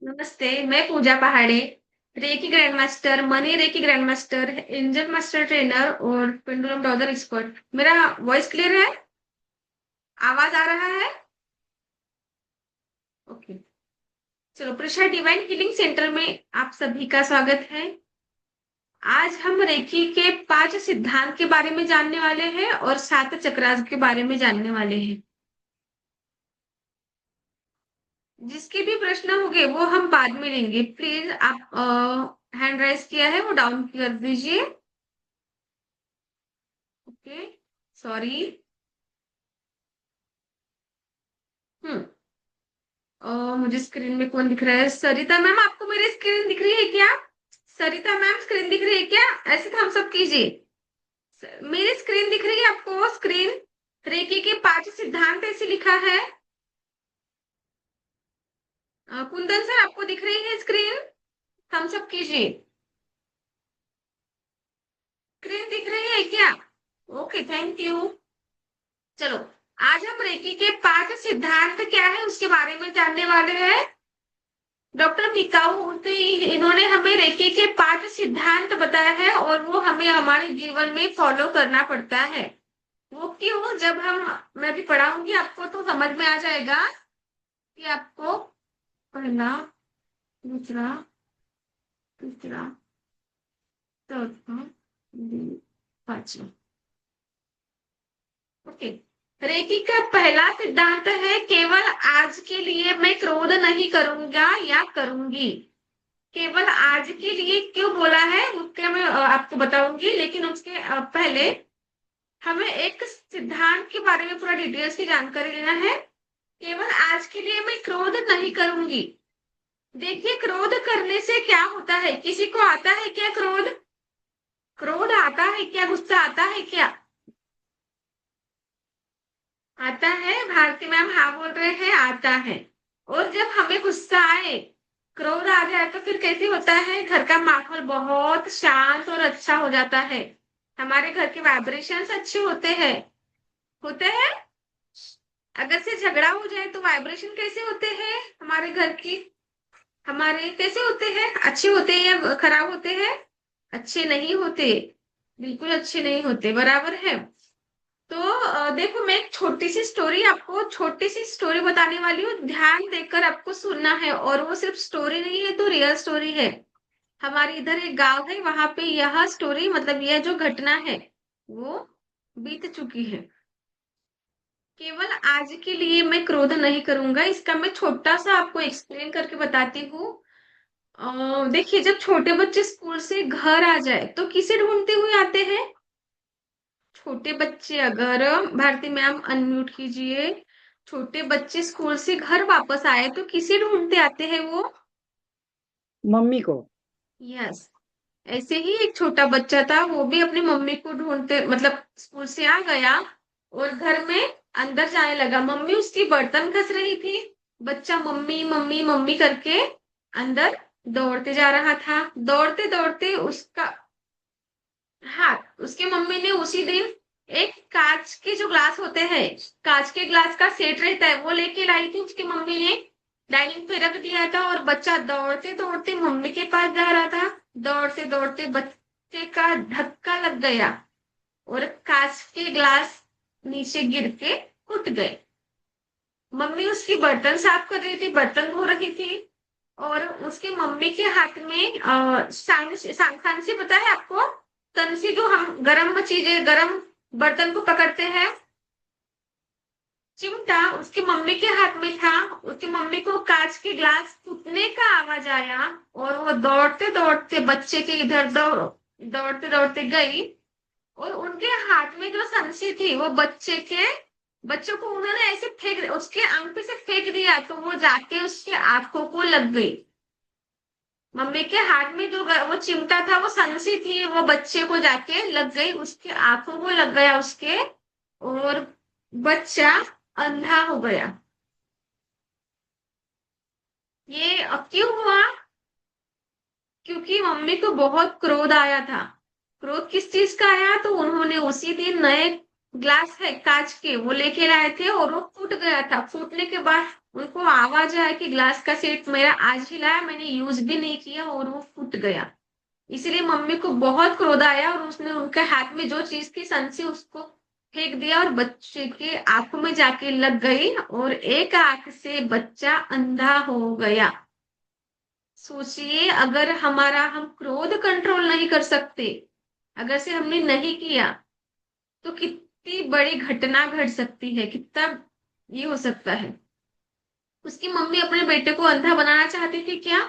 नमस्ते। मैं पूजा पहाड़े, reiki grand master, money reiki grand master, angel master trainer और पेंडुलम टॉदर एक्सपर्ट। मेरा वॉइस क्लियर है? आवाज आ रहा है? ओके। चलो, प्रशा डिवाइन हीलिंग सेंटर में आप सभी का स्वागत है। आज हम रेकी के 5 सिद्धांत के बारे में जानने वाले हैं और 7 चक्रास के बारे में जानने वाले हैं। जिसके भी प्रश्न होंगे वो हम बाद में लेंगे। प्लीज आप हैंड राइज किया है वो डाउन कर दीजिए। ओके। सॉरी। हम्म। मुझे स्क्रीन में कौन दिख रहा है? सरिता मैम, आपको मेरी स्क्रीन दिख रही है क्या? सरिता मैम, स्क्रीन दिख रही है क्या? ऐसे थम्स अप कीजिए। मेरी स्क्रीन दिख रही है आपको? स्क्रीन रेकी के 5 सिद्धांत ऐसे लिखा है। कुंदन सर, आपको दिख रही है स्क्रीन? थम्स अप कीजिए। स्क्रीन दिख रही है क्या? Okay, thank you. चलो, आज हम रेकी के 5 सिद्धांत क्या है उसके बारे में जानने वाले हैं। डॉक्टर टिकाऊ तो इन्होंने हमें रेकी के 5 सिद्धांत बताया है और वो हमें हमारे जीवन में फॉलो करना पड़ता है। वो क्यों? जब हम मैं भी पढ़ाऊंगी आपको तो समझ में आ जाएगा कि आपको पहला, दूसरा, तीसरा, चौथा, पांचवा। ओके। रेकी का पहला सिद्धांत है, केवल आज के लिए मैं क्रोध नहीं करूंगा या करूंगी। केवल आज के लिए क्यों बोला है उसके मैं आपको बताऊंगी, लेकिन उसके पहले हमें एक सिद्धांत के बारे में पूरा डिटेल्स की जानकारी लेना है। केवल आज के लिए मैं क्रोध नहीं करूंगी। देखिए, क्रोध करने से क्या होता है? किसी को आता है क्या क्रोध? क्रोध आता है क्या? गुस्सा आता है क्या? आता है? भारती मैम हाँ बोल रहे हैं, आता है। और जब हमें गुस्सा आए, क्रोध आ जाए तो फिर कैसे होता है? घर का माहौल बहुत शांत और अच्छा हो जाता है। हमारे घर के वाइब्रेशंस अच्छे होते हैं। अगर से झगड़ा हो जाए तो वाइब्रेशन कैसे होते हैं हमारे घर की? हमारे कैसे होते हैं? अच्छे होते हैं या खराब होते हैं? अच्छे नहीं होते। बिल्कुल अच्छे नहीं होते, बराबर है। तो देखो, मैं एक छोटी सी स्टोरी बताने वाली हूँ। ध्यान देकर आपको सुनना है, और वो सिर्फ स्टोरी नहीं है, तो रियल स्टोरी है। हमारे इधर एक गांव है, वहां पे यह स्टोरी मतलब यह जो घटना है वो बीत चुकी है। केवल आज के लिए मैं क्रोध नहीं करूंगा, इसका मैं छोटा सा आपको एक्सप्लेन करके बताती हूँ। देखिए, जब छोटे बच्चे स्कूल से घर आ जाए तो किसे ढूंढते हुए आते हैं? छोटे बच्चे, अगर भारती मैम अनम्यूट कीजिए। छोटे बच्चे स्कूल से घर वापस आए तो किसे ढूंढते आते हैं वो? मम्मी को। यस। ऐसे ही एक छोटा बच्चा था, वो भी अपनी मम्मी को ढूंढते मतलब स्कूल से आ गया और घर में अंदर जाने लगा। मम्मी उसकी बर्तन घस रही थी। बच्चा मम्मी मम्मी मम्मी करके अंदर दौड़ते जा रहा था। दौड़ते दौड़ते उसका, हाँ, उसकी मम्मी ने उसी दिन एक कांच के जो ग्लास होते हैं, कांच के ग्लास का सेट रहता है, वो लेके लाई थी उसकी मम्मी ने। डाइनिंग पे रख दिया था और बच्चा दौड़ते दौड़ते मम्मी के पास जा रहा था। दौड़ते दौड़ते बच्चे का धक्का लग गया और कांच के ग्लास नीचे गिर के फूट गए। मम्मी उसकी बर्तन साफ कर रही थी, बर्तन धो रही थी, और उसकी मम्मी के हाथ में सांसी पता है आपको? कंसी, जो हम गरम चीजें, गरम बर्तन को पकड़ते हैं। चिमटा उसकी मम्मी के हाथ में था। उसकी मम्मी को कांच के ग्लास टूटने का आवाज आया और वो दौड़ते दौड़ते बच्चे के इधर दौड़ते दौड़ते गई, और उनके हाथ में जो संसी थी वो बच्चों को उन्होंने ऐसे फेंक, उसके अंग पे से फेंक दिया, तो वो जाके उसके आंखों को लग गई। मम्मी के हाथ में जो वो चिमटा था, वो संसी थी, वो बच्चे को जाके लग गई, उसके आंखों को लग गया उसके, और बच्चा अंधा हो गया। ये अब क्यों हुआ? क्योंकि मम्मी को बहुत क्रोध आया था। क्रोध किस चीज का आया? तो उन्होंने उसी दिन नए ग्लास है कांच के वो लेके आए थे और वो फूट गया था। फूटने के बाद उनको आवाज आया कि ग्लास का सेट मेरा आज ही लाया, मैंने यूज भी नहीं किया और वो फूट गया। इसीलिए मम्मी को बहुत क्रोध आया और उसने उनके हाथ में जो चीज थी संसी उसको फेंक दिया और बच्चे के आंखों में जाके लग गई और एक आंख से बच्चा अंधा हो गया। सोचिए, अगर हमारा हम क्रोध कंट्रोल नहीं कर सकते, अगर से हमने नहीं किया, तो कितनी बड़ी घटना घट सकती है, कितना ये हो सकता है। उसकी मम्मी अपने बेटे को अंधा बनाना चाहती थी क्या?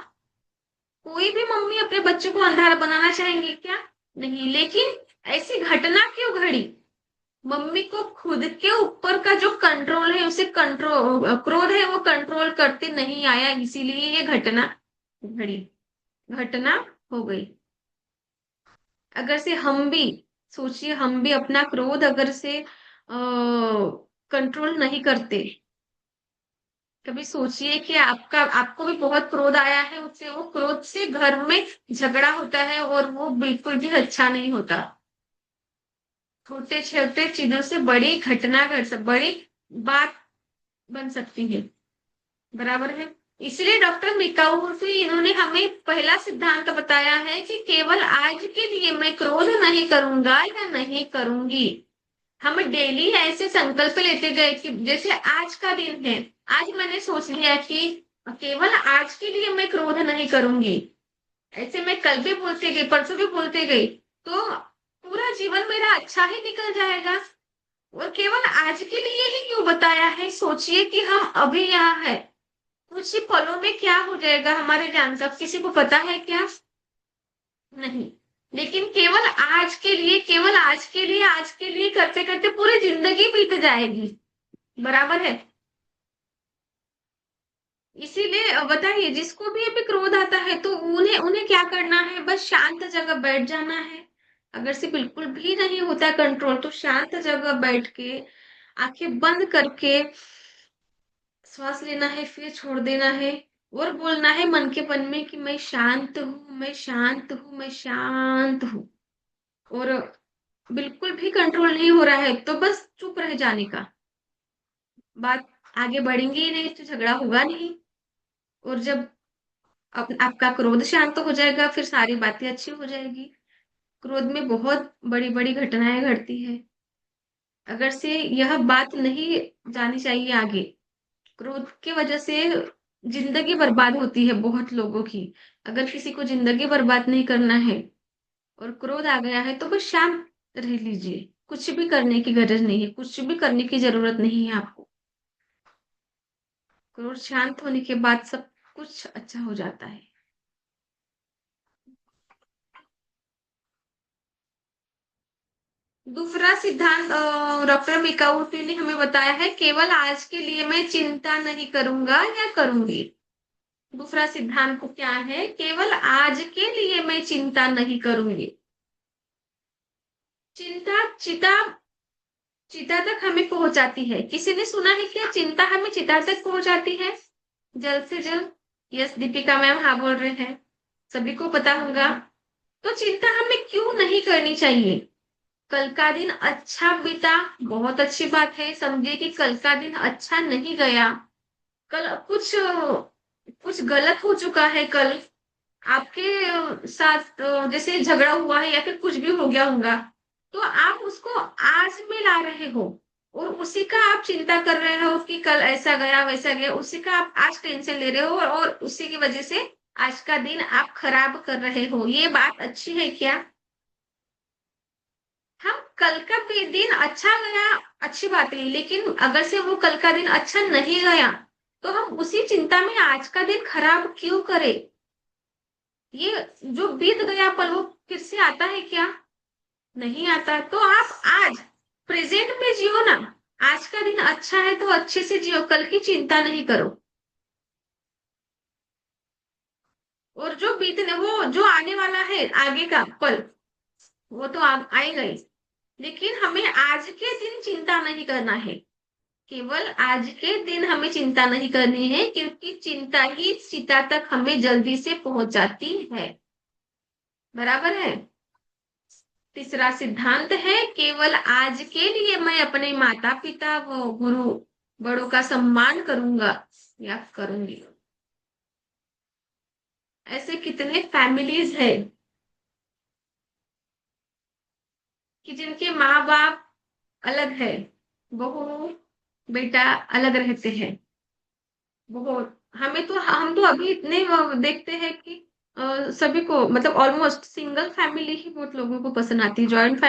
कोई भी मम्मी अपने बच्चे को अंधा बनाना चाहेंगी क्या? नहीं। लेकिन ऐसी घटना क्यों घड़ी? मम्मी को खुद के ऊपर का जो कंट्रोल है, उसे कंट्रोल क्रोध है वो कंट्रोल करते नहीं आया, इसीलिए ये घटना घड़ी, घटना हो गई। अगर से हम भी सोचिए, हम भी अपना क्रोध अगर से कंट्रोल नहीं करते, कभी सोचिए कि आपका आपको भी बहुत क्रोध आया है, उससे वो क्रोध से घर में झगड़ा होता है और वो बिल्कुल भी अच्छा नहीं होता। छोटे छोटे चीजों से बड़ी घटना बड़ी बात बन सकती है। बराबर है। इसलिए डॉक्टर मिकाउसी इन्होंने हमें पहला सिद्धांत बताया है कि केवल आज के लिए मैं क्रोध नहीं करूंगा या नहीं करूंगी। हम डेली ऐसे संकल्प लेते गए कि जैसे आज का दिन है, आज मैंने सोच लिया कि केवल आज के लिए मैं क्रोध नहीं करूंगी। ऐसे मैं कल भी बोलते गई, परसों भी बोलते गई, तो पूरा जीवन मेरा अच्छा ही निकल जाएगा। और केवल आज के लिए ही क्यों बताया है? सोचिए कि हम अभी यहाँ है, कुछ ही पलों में क्या हो जाएगा हमारे जान का किसी को पता है क्या? नहीं। लेकिन केवल आज के लिए, केवल आज के लिए, आज के लिए करते करते पूरी जिंदगी बीत जाएगी। बराबर है। इसीलिए बताइए, जिसको भी अभी क्रोध आता है तो उन्हें उन्हें क्या करना है? बस शांत जगह बैठ जाना है। अगर से बिल्कुल भी नहीं होता कंट्रोल, तो शांत जगह बैठ के आंखें बंद करके श्वास लेना है, फिर छोड़ देना है और बोलना है मन के मन में कि मैं शांत हूँ, मैं शांत हूँ, मैं शांत हूँ। और बिल्कुल भी कंट्रोल नहीं हो रहा है तो बस चुप रह जाने का। बात आगे बढ़ेंगी ही नहीं तो झगड़ा होगा नहीं। और जब आपका क्रोध शांत हो जाएगा, फिर सारी बातें अच्छी हो जाएगी। क्रोध में बहुत बड़ी बड़ी घटनाएं घटती है। अगर से यह बात नहीं जानी चाहिए आगे, क्रोध की वजह से जिंदगी बर्बाद होती है बहुत लोगों की। अगर किसी को जिंदगी बर्बाद नहीं करना है और क्रोध आ गया है, तो बस शांत रह लीजिए। कुछ भी करने की गरज नहीं है, कुछ भी करने की जरूरत नहीं है आपको। क्रोध शांत होने के बाद सब कुछ अच्छा हो जाता है। दूसरा सिद्धांत डॉक्टर मिकाउटी ने हमें बताया है, केवल आज के लिए मैं चिंता नहीं करूंगा या करूंगी। दूसरा सिद्धांत क्या है? केवल आज के लिए मैं चिंता नहीं करूंगी। चिंता चिता चिता तक हमें पहुंचाती है। किसी ने सुना है क्या चिंता हमें चिता तक पहुंचाती है? जल्द से जल्द। यस दीपिका मैम, हाँ बोल रहे हैं। सभी को पता होगा। तो चिंता हमें क्यों नहीं करनी चाहिए? कल का दिन अच्छा बीता, बहुत अच्छी बात है। समझिए कि कल का दिन अच्छा नहीं गया, कल कुछ कुछ गलत हो चुका है, कल आपके साथ जैसे झगड़ा हुआ है या फिर कुछ भी हो गया होगा, तो आप उसको आज में ला रहे हो और उसी का आप चिंता कर रहे हो कि कल ऐसा गया वैसा गया, उसी का आप आज टेंशन ले रहे हो और उसी की वजह से आज का दिन आप खराब कर रहे हो। ये बात अच्छी है क्या? हम कल का भी दिन अच्छा गया, अच्छी बात है, लेकिन अगर से वो कल का दिन अच्छा नहीं गया, तो हम उसी चिंता में आज का दिन खराब क्यों करें? ये जो बीत गया पल वो फिर से आता है क्या? नहीं आता। तो आप आज प्रेजेंट में जियो ना। आज का दिन अच्छा है तो अच्छे से जियो, कल की चिंता नहीं करो। और जो बीतने वो जो आने वाला है आगे का पल, वो तो आएगा ही। लेकिन हमें आज के दिन चिंता नहीं करना है। केवल आज के दिन हमें चिंता नहीं करनी है, क्योंकि चिंता ही चिता तक हमें जल्दी से पहुंचाती है। बराबर है। तीसरा सिद्धांत है, केवल आज के लिए मैं अपने माता पिता व गुरु बड़ों का सम्मान करूंगा। या करूंगी। ऐसे कितने फैमिलीज है कि जिनके माँ बाप अलग है, बहू बेटा अलग रहते हैं। बहुत, हमें तो हम तो अभी इतने देखते हैं कि सभी को मतलब ऑलमोस्ट सिंगल फैमिली ही बहुत लोगों को पसंद आती है। जॉइंट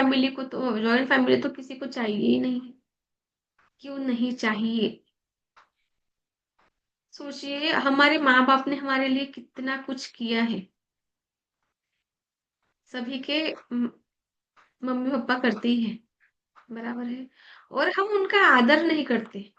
फैमिली तो किसी को चाहिए ही नहीं है। क्यों नहीं चाहिए? सोचिए, हमारे माँ बाप ने हमारे लिए कितना कुछ किया है। सभी के मम्मी पापा करते ही हैं, बराबर है। और हम उनका आदर नहीं करते।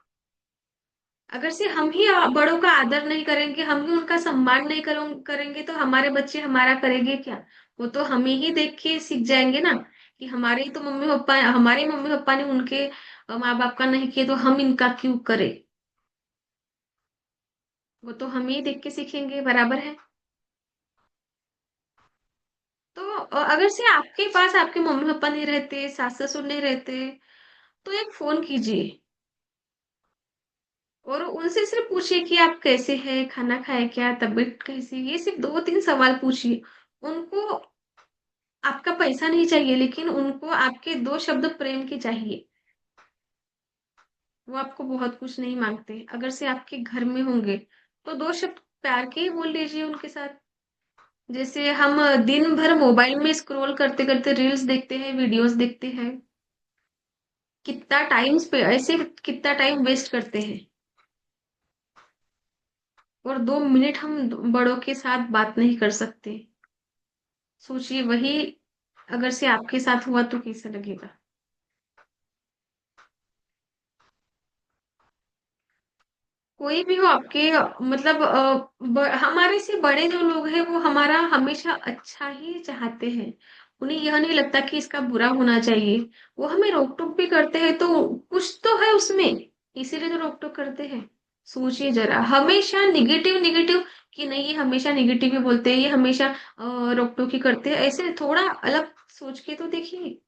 अगर से हम ही बड़ों का आदर नहीं करेंगे, हम ही उनका सम्मान नहीं करेंगे, तो हमारे बच्चे हमारा करेंगे क्या? वो तो हमें ही देख के सीख जाएंगे ना, कि हमारे मम्मी पापा ने उनके माँ बाप का नहीं किया, तो हम इनका क्यों करें? वो तो हमें ही देख के सीखेंगे, बराबर है। तो अगर से आपके पास आपके मम्मी पापा नहीं रहते, सास ससुर नहीं रहते, तो एक फोन कीजिए और उनसे सिर्फ पूछिए कि आप कैसे हैं, खाना खाए क्या, तबीयत कैसी, ये सिर्फ दो तीन सवाल पूछिए उनको। आपका पैसा नहीं चाहिए, लेकिन उनको आपके दो शब्द प्रेम के चाहिए। वो आपको बहुत कुछ नहीं मांगते। अगर से आपके घर में होंगे, तो दो शब्द प्यार के ही बोल लीजिए उनके साथ। जैसे हम दिन भर मोबाइल में स्क्रॉल करते करते रील्स देखते हैं, वीडियोस देखते हैं, कितना टाइम ऐसे कितना टाइम वेस्ट करते हैं, और 2 मिनट हम बड़ों के साथ बात नहीं कर सकते। सोचिए वही अगर से आपके साथ हुआ तो कैसा लगेगा? कोई भी हो आपके मतलब हमारे से बड़े जो लोग हैं वो हमारा हमेशा अच्छा ही चाहते हैं। उन्हें यह नहीं लगता कि इसका बुरा होना चाहिए। वो हमें रोक टोक भी करते हैं तो कुछ तो है उसमें, इसीलिए तो रोक टोक करते हैं। सोचिए जरा, हमेशा निगेटिव निगेटिव, कि नहीं ये हमेशा निगेटिव ही बोलते हैं, ये हमेशा रोक टोक ही करते हैं, ऐसे थोड़ा अलग सोच के तो देखिए।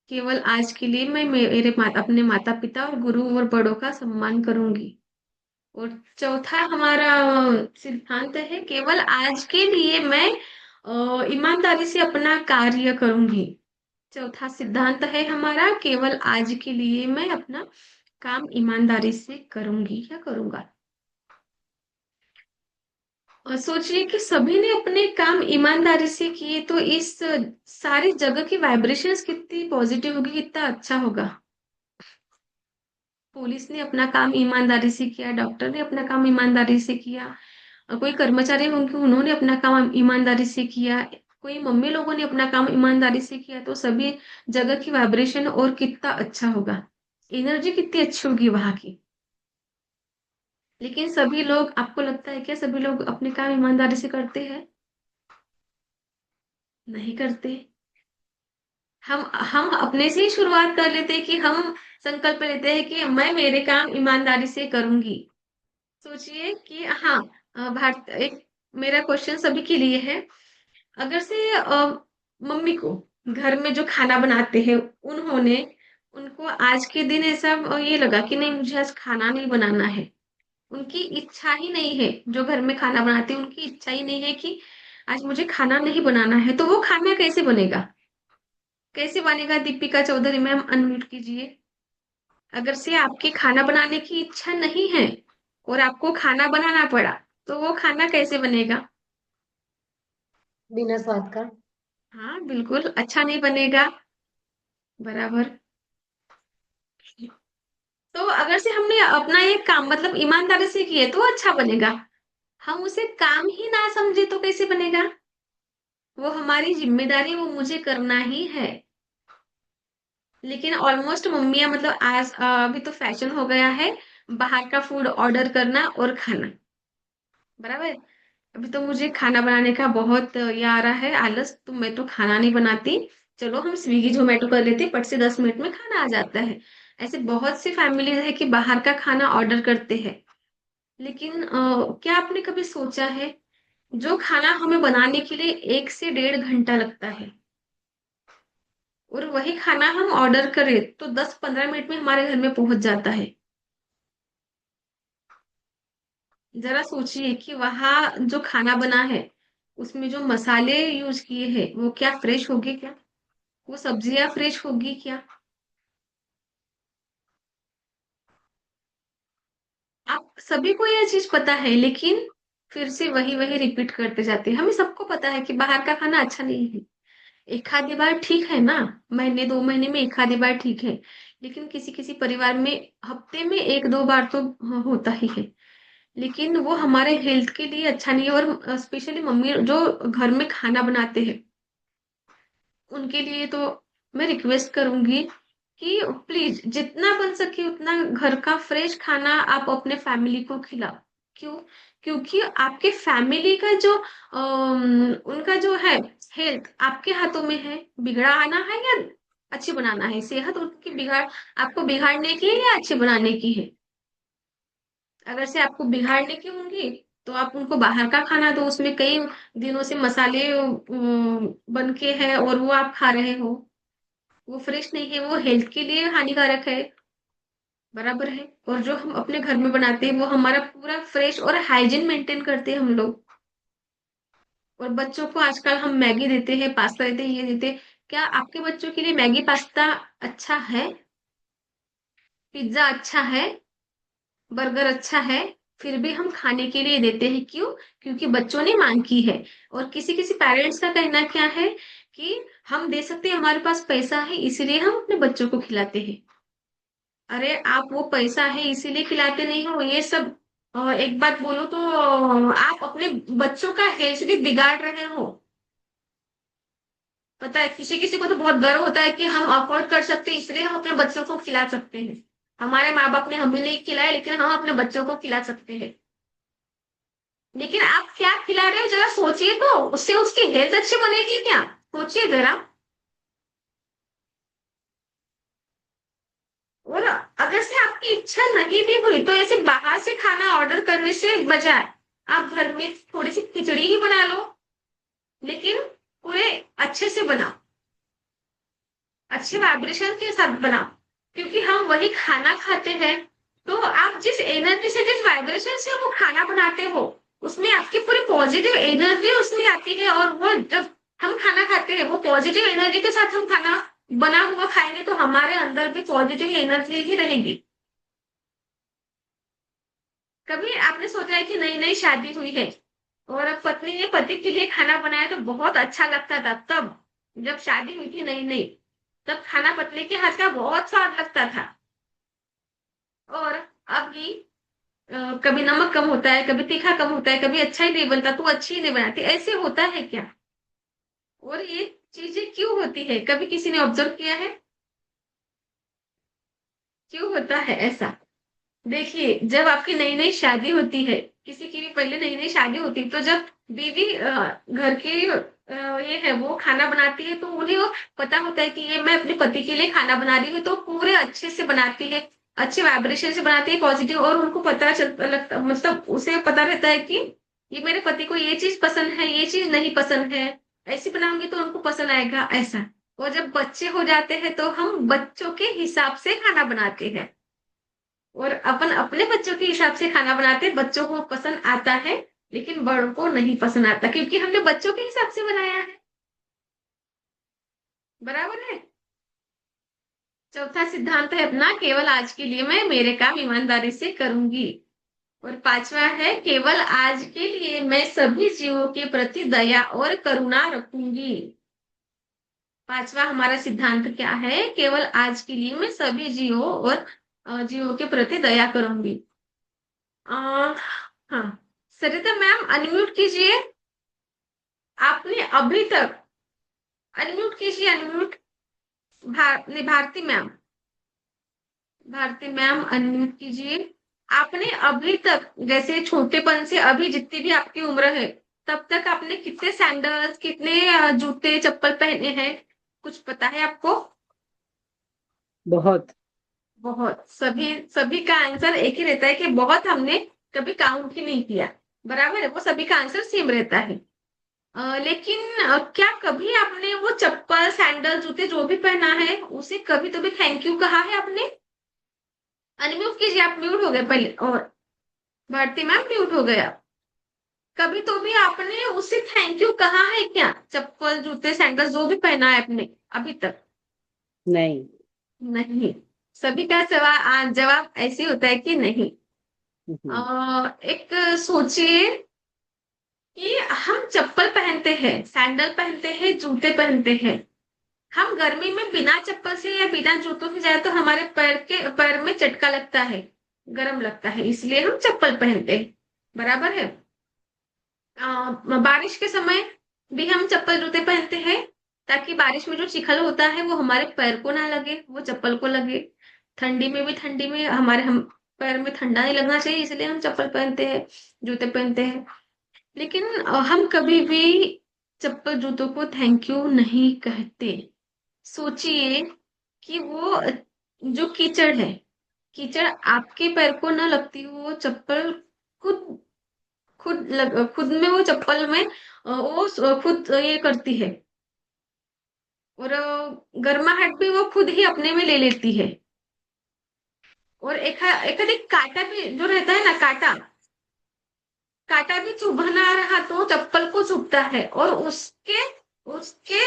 केवल आज के लिए मैं अपने माता पिता और गुरु और बड़ों का सम्मान करूंगी। और चौथा हमारा सिद्धांत है, केवल आज के लिए मैं ईमानदारी से अपना कार्य करूंगी। चौथा सिद्धांत है हमारा, केवल आज के लिए मैं अपना काम ईमानदारी से करूंगी या करूंगा। और सोचिए कि सभी ने अपने काम ईमानदारी से किए, तो इस सारी जगह की वाइब्रेशंस कितनी पॉजिटिव होगी, कितना अच्छा होगा। पुलिस ने अपना काम ईमानदारी से किया, डॉक्टर ने अपना काम ईमानदारी से किया, कोई कर्मचारी होंगे उन्होंने अपना काम ईमानदारी से किया, कोई मम्मी लोगों ने अपना काम ईमानदारी से किया, तो सभी जगह की वाइब्रेशन और कितना अच्छा होगा, एनर्जी कितनी अच्छी होगी वहां की। लेकिन सभी लोग, आपको लगता है क्या सभी लोग अपने काम ईमानदारी से करते हैं? नहीं करते। हम अपने से ही शुरुआत कर लेते हैं कि हम संकल्प लेते हैं कि मैं मेरे काम ईमानदारी से करूंगी। सोचिए कि हाँ, भारत एक, मेरा क्वेश्चन सभी के लिए है। अगर से मम्मी को घर में जो खाना बनाते हैं, उन्होंने उनको आज के दिन ऐसा ये लगा कि नहीं मुझे आज खाना नहीं बनाना है, उनकी इच्छा ही नहीं है, जो घर में खाना बनाते हैं उनकी इच्छा ही नहीं है कि आज मुझे खाना नहीं बनाना है, तो वो खाना कैसे बनेगा? कैसे बनेगा? दीपिका चौधरी मैम अनम्यूट कीजिए। अगर से आपके खाना बनाने की इच्छा नहीं है और आपको खाना बनाना पड़ा, तो वो खाना कैसे बनेगा? बिना स्वाद का। हाँ बिल्कुल अच्छा नहीं बनेगा, बराबर। तो अगर से हमने अपना ये काम मतलब ईमानदारी से किए तो अच्छा बनेगा। हम उसे काम ही ना समझे तो कैसे बनेगा? वो हमारी जिम्मेदारी, वो मुझे करना ही है। लेकिन ऑलमोस्ट मम्मियां मतलब आज अभी तो फैशन हो गया है बाहर का फूड ऑर्डर करना और खाना, बराबर। अभी तो मुझे खाना बनाने का बहुत ये आ रहा है आलस, तो मैं तो खाना नहीं बनाती। चलो हम स्विगी जोमेटो कर लेते, पट से 10 मिनट में खाना आ जाता है। ऐसे बहुत सी फैमिलीज है कि बाहर का खाना ऑर्डर करते हैं। लेकिन क्या आपने कभी सोचा है, जो खाना हमें बनाने के लिए 1 से 1.5 घंटा लगता है, और वही खाना हम ऑर्डर करें तो 10-15 मिनट में हमारे घर में पहुंच जाता है। जरा सोचिए कि वहां जो खाना बना है उसमें जो मसाले यूज किए हैं वो क्या फ्रेश होगी क्या, वो सब्जियां फ्रेश होगी क्या। आप सभी को यह चीज पता है, लेकिन फिर से वही वही रिपीट करते जाते हैं। हमें सबको पता है कि बाहर का खाना अच्छा नहीं है। एक आधी बार ठीक है ना, महीने 2 महीने में एक आधी बार ठीक है, लेकिन किसी किसी परिवार में हफ्ते में 1-2 बार तो होता ही है। लेकिन वो हमारे हेल्थ के लिए अच्छा नहीं है। और स्पेशली मम्मी जो घर में खाना बनाते हैं उनके लिए तो मैं रिक्वेस्ट करूंगी कि प्लीज जितना बन सके उतना घर का फ्रेश खाना आप अपने फैमिली को खिलाओ। क्यों? क्योंकि आपके फैमिली का जो उनका जो है हेल्थ आपके हाथों में है। बिगड़ा आना है या अच्छी बनाना है, सेहत उनकी बिगाड़ आपको बिगाड़ने की है या अच्छी बनाने की है। अगर से आपको बिगाड़ने की होंगी तो आप उनको बाहर का खाना दो, उसमें कई दिनों से मसाले बन के है और वो आप खा रहे हो। वो फ्रेश नहीं है, वो हेल्थ के लिए हानिकारक है। बराबर है। और जो हम अपने घर में बनाते हैं वो हमारा पूरा फ्रेश और हाइजीन मेंटेन करते हैं हम लोग। और बच्चों को आजकल हम मैगी देते हैं, पास्ता देते हैं, ये देते हैं। क्या आपके बच्चों के लिए मैगी पास्ता अच्छा है? पिज्जा अच्छा है? बर्गर अच्छा है? फिर भी हम खाने के लिए देते हैं। क्यों? क्योंकि बच्चों ने मांग की है। और किसी किसी पेरेंट्स का कहना क्या है कि हम दे सकते हैं, हमारे पास पैसा है इसीलिए हम अपने बच्चों को खिलाते हैं। अरे आप वो पैसा है इसीलिए खिलाते नहीं हो ये सब। एक बात बोलो तो आप अपने बच्चों का हेल्थ भी बिगाड़ रहे हो। पता है किसी किसी को तो बहुत गर्व होता है कि हम अफोर्ड कर सकते हैं इसलिए हम अपने बच्चों को खिला सकते हैं। हमारे माँ बाप ने हमें नहीं खिलाया लेकिन हम अपने बच्चों को खिला सकते हैं। लेकिन आप क्या खिला रहे हो जरा सोचिए तो, उससे उसकी हेल्थ अच्छी बनेगी क्या? सोचिए जरा। और अगर से आपकी इच्छा नहीं भी हुई तो ऐसे बाहर से खाना ऑर्डर करने से बजाय आप घर में थोड़ी सी खिचड़ी ही बना लो, लेकिन पूरे अच्छे से बनाओ, अच्छे वाइब्रेशन के साथ बनाओ। क्योंकि हम वही खाना खाते हैं तो आप जिस एनर्जी से जिस वाइब्रेशन से वो खाना बनाते हो उसमें आपकी पूरी पॉजिटिव एनर्जी उसमें आती है। और वो जब हम खाना खाते हैं वो पॉजिटिव एनर्जी के साथ हम खाना बना हुआ खाएंगे तो हमारे अंदर भी पॉजिटिव एनर्जी ही रहेगी। कभी आपने सोचा है कि नई नई शादी हुई है और अब पत्नी ने पति के लिए खाना बनाया तो बहुत अच्छा लगता था तब, जब शादी हुई थी नई नई, तब खाना पत्नी के हाथ का बहुत स्वाद लगता था। और अभी कभी नमक कम होता है, कभी तीखा कम होता है, कभी अच्छा ही नहीं बनता तो अच्छी ही नहीं बनाती, ऐसे होता है क्या? और ये चीजें क्यों होती है, कभी किसी ने ऑब्जर्व किया है? क्यों होता है ऐसा? देखिए जब आपकी नई नई शादी होती है, किसी की भी पहले नई नई शादी होती है तो जब बीवी घर की ये है वो खाना बनाती है तो उन्हें वो पता होता है कि ये मैं अपने पति के लिए खाना बना रही हूँ तो पूरे अच्छे से बनाती है, अच्छे वाइब्रेशन से बनाती है पॉजिटिव। और उनको पता चलता लगता मतलब उसे पता रहता है कि ये मेरे पति को ये चीज पसंद है ये चीज नहीं पसंद है, ऐसी बनाऊंगी तो उनको पसंद आएगा ऐसा। और जब बच्चे हो जाते हैं तो हम बच्चों के हिसाब से खाना बनाते हैं और अपन अपने बच्चों के हिसाब से खाना बनाते हैं। बच्चों को पसंद आता है लेकिन बड़ों को नहीं पसंद आता क्योंकि हमने बच्चों के हिसाब से बनाया है। बराबर है। चौथा सिद्धांत है अपना, केवल आज के लिए मैं मेरे काम ईमानदारी से करूंगी। और पांचवा है, केवल आज के लिए मैं सभी जीवों के प्रति दया और करुणा रखूंगी। पांचवा हमारा सिद्धांत क्या है? केवल आज के लिए मैं सभी जीवों और जीवों के प्रति दया करूंगी। हाँ, सरिता मैम अनम्यूट कीजिए। आपने अभी तक अनम्यूट कीजिए, अनम्यूट। नहीं, Bharati ma'am, Bharati ma'am unmute कीजिए। आपने अभी तक जैसे छोटेपन से अभी जितनी भी आपकी उम्र है तब तक आपने कितने सैंडल्स कितने जूते चप्पल पहने हैं, कुछ पता है आपको? बहुत। बहुत। सभी सभी का आंसर एक ही रहता है कि बहुत, हमने कभी काउंट ही नहीं किया। बराबर है, वो सभी का आंसर सेम रहता है। लेकिन क्या कभी आपने वो चप्पल सैंडल जूते जो भी पहना है उसे कभी तो भी थैंक यू कहा है आपने? अनम्यूट कीजिए, आप म्यूट हो गए पहले। और भारती मैम म्यूट हो गया। कभी तो भी आपने उसे थैंक यू कहा है क्या? चप्पल जूते सैंडल जो भी पहना है आपने अभी तक? नहीं। नहीं। सभी का सवाल जवाब ऐसे होता है कि नहीं। हम्म। एक सोचिए कि हम चप्पल पहनते हैं, सैंडल पहनते हैं, जूते पहनते हैं। हम गर्मी में बिना चप्पल से या बिना जूतों से जाए तो हमारे पैर में चटका लगता है, गर्म लगता है, इसलिए हम चप्पल पहनते हैं। बराबर है। बारिश के समय भी हम चप्पल जूते पहनते हैं, ताकि बारिश में जो चिखल होता है वो हमारे पैर को ना लगे, वो चप्पल को लगे। ठंडी में भी, ठंडी में हमारे हम पैर में ठंडा नहीं लगना चाहिए, इसलिए हम चप्पल पहनते हैं, जूते पहनते हैं। लेकिन हम कभी भी चप्पल जूतों को थैंक यू नहीं कहते। सोचिए कि वो जो कीचड़ है, कीचड़ आपके पैर को न लगती हो, वो चप्पल खुद खुद में वो चप्पल में खुद ये करती है। और गर्माहट भी वो खुद ही अपने में ले लेती है। और एक एक कांटा भी जो रहता है ना, कांटा कांटा भी चुभना रहा तो चप्पल को चुभता है, और उसके उसके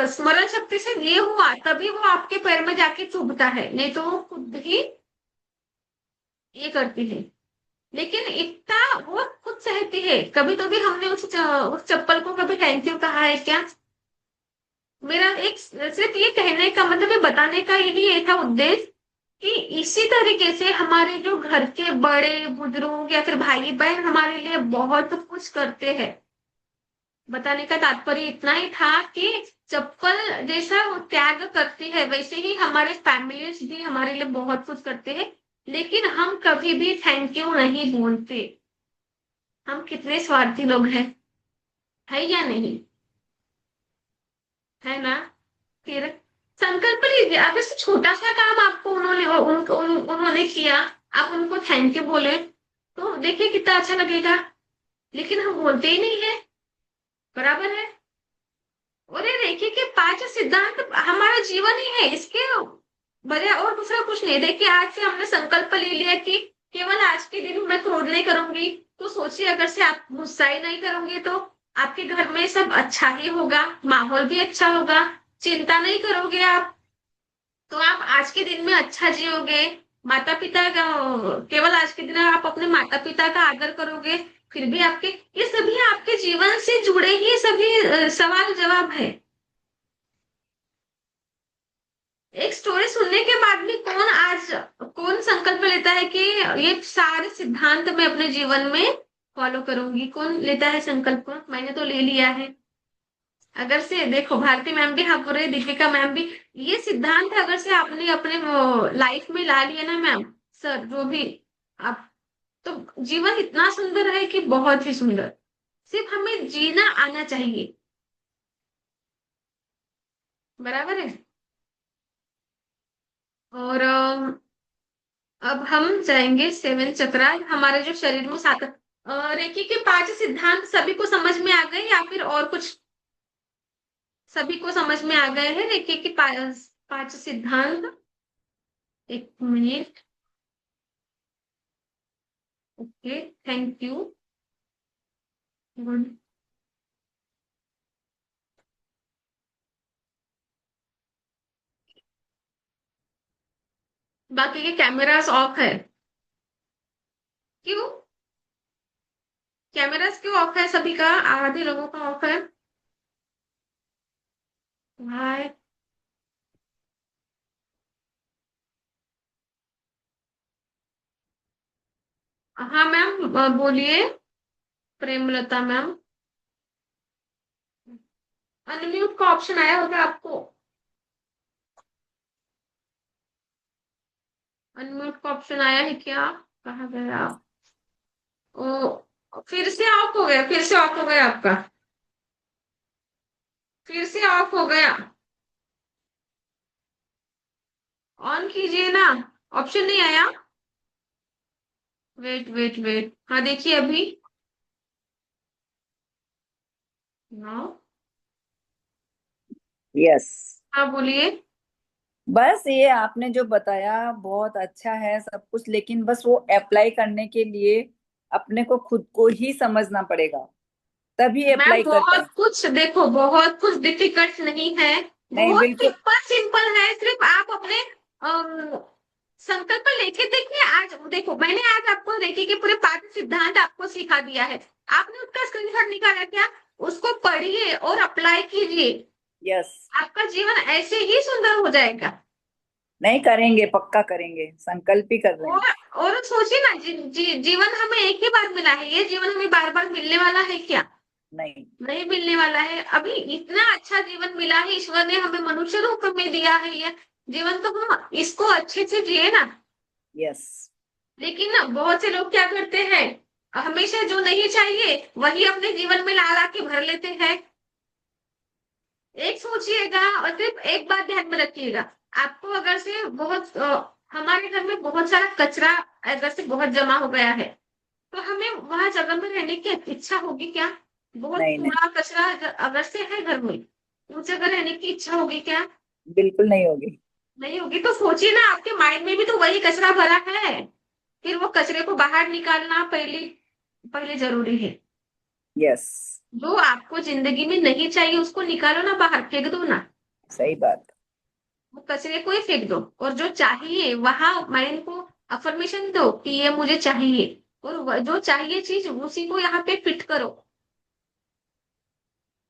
स्मरण शक्ति से ये हुआ तभी वो आपके पैर में जाके चुभता है, नहीं तो वो खुद ही ये करती है। लेकिन इतना वो खुद सहती है। कभी तो भी हमने उस चप्पल को कभी थैंक यू कहा है क्या? मेरा एक सिर्फ ये कहने का मतलब, ये बताने का यही ये था उद्देश्य कि इसी तरीके से हमारे जो घर के बड़े बुजुर्ग या फिर भाई बहन हमारे लिए बहुत कुछ करते हैं। बताने का तात्पर्य इतना ही था कि चप्पल जैसा वो त्याग करती है, वैसे ही हमारे फैमिलीज भी हमारे लिए बहुत कुछ करते हैं। लेकिन हम कभी भी थैंक यू नहीं बोलते। हम कितने स्वार्थी लोग हैं, है या नहीं? है ना? फिर संकल्प लीजिए, अगर से छोटा सा काम आपको उन्होंने किया, आप उनको थैंक यू बोले तो देखिए कितना अच्छा लगेगा। लेकिन हम बोलते ही नहीं है। बराबर है। और ये देखिए कि पांच सिद्धांत हमारा जीवन ही है, इसके बजाय और दूसरा कुछ नहीं। देखिए आज से हमने संकल्प ले लिया कि केवल आज के दिन मैं क्रोध नहीं करूंगी, तो सोचिए अगर से आप गुस्सा ही नहीं करोगे तो आपके घर में सब अच्छा ही होगा, माहौल भी अच्छा होगा। चिंता नहीं करोगे आप, तो आप आज के दिन में अच्छा जियोगे। माता पिता का, केवल आज के दिन आप अपने माता पिता का आदर करोगे, फिर भी आपके, ये सभी आपके जीवन से जुड़े ही सभी सवाल जवाब है। एक स्टोरी सुनने के बाद भी कौन संकल्प लेता है कि ये सारे सिद्धांत मैं अपने जीवन में फॉलो करूंगी? कौन लेता है संकल्प? मैंने तो ले लिया है। अगर से देखो, भारती मैम भी हाँ बोल रही, दीपिका मैम भी, ये सिद्धांत अगर से आपने अपने लाइफ में ला लिया ना मैम, सर जो भी आप, तो जीवन इतना सुंदर है कि बहुत ही सुंदर। सिर्फ हमें जीना आना चाहिए। बराबर है। और अब हम जाएंगे सेवन चक्रा, हमारे जो शरीर में सात रेकी के पांच सिद्धांत सभी को समझ में आ गए या फिर और कुछ? सभी को समझ में आ गए हैं रेकी के पांच सिद्धांत? एक minute. Okay, thank you. Good. बाकी के कैमरास ऑफ है। क्यों? कैमरास क्यों ऑफ है सभी का? आधे लोगों का ऑफ है। हाय। हाँ मैम, बोलिए। प्रेमलता मैम। अनम्यूट का ऑप्शन आया होगा आपको। अनम्यूट का ऑप्शन आया है क्या? कहाँ गया आप? ओ, फिर से ऑफ हो गया, फिर से ऑफ हो गया आपका। फिर से ऑफ हो गया। ऑन कीजिए ना। ऑप्शन नहीं आया। वेट वेट वेट, हाँ देखिए अभी। नो। यस। हाँ बोलिए। बस ये आपने जो बताया बहुत अच्छा है सब कुछ, लेकिन बस वो अप्लाई करने के लिए अपने को खुद को ही समझना पड़ेगा, तभी मैम अप्लाई कर बहुत पाए। कुछ देखो, बहुत कुछ डिफिकल्ट नहीं है। नहीं, बहुत बिल्कुल। सिंपल सिंपल है, सिर्फ आप अपने संकल्प लेके देखिए। आज देखो, मैंने आज आपको रेकी के पूरे 5 सिद्धांत आपको सिखा दिया है। आपने उसका स्क्रीनशॉट निकाला क्या? उसको पढ़िए और अप्लाई कीजिए। यस। आपका जीवन ऐसे ही सुंदर हो जाएगा। नहीं, करेंगे, पक्का करेंगे, संकल्प ही कर रहे हैं। और सोचिए ना, जीवन हमें एक ही बार मिला है, ये जीवन हमें बार बार मिलने वाला है क्या? नहीं। नहीं मिलने वाला है। अभी इतना अच्छा जीवन मिला है, ईश्वर ने हमें मनुष्य रूप में दिया है ये जीवन, तो हम इसको अच्छे से जिए ना। यस। लेकिन ना बहुत से लोग क्या करते हैं, हमेशा जो नहीं चाहिए वही अपने जीवन में ला ला के भर लेते हैं। एक सोचिएगा और सिर्फ एक बात ध्यान में रखिएगा। आपको अगर से बहुत हमारे घर में बहुत सारा कचरा अगर से बहुत जमा हो गया है, तो हमें वहां जगह में रहने की इच्छा होगी क्या? बहुत नहीं, नहीं, कूड़ा कचरा अगर से है घर में, उस जगह रहने की इच्छा होगी क्या? बिल्कुल नहीं होगी। नहीं होगी। तो सोचिए ना, आपके माइंड में भी तो वही कचरा भरा है। फिर वो कचरे को बाहर निकालना पहले पहले जरूरी है। यस। जो आपको जिंदगी में नहीं चाहिए उसको निकालो ना, बाहर फेंक दो ना। सही बात। वो कचरे को ही फेंक दो, और जो चाहिए वहां माइंड को अफर्मेशन दो कि ये मुझे चाहिए, और जो चाहिए चीज उसी को यहाँ पे फिट करो।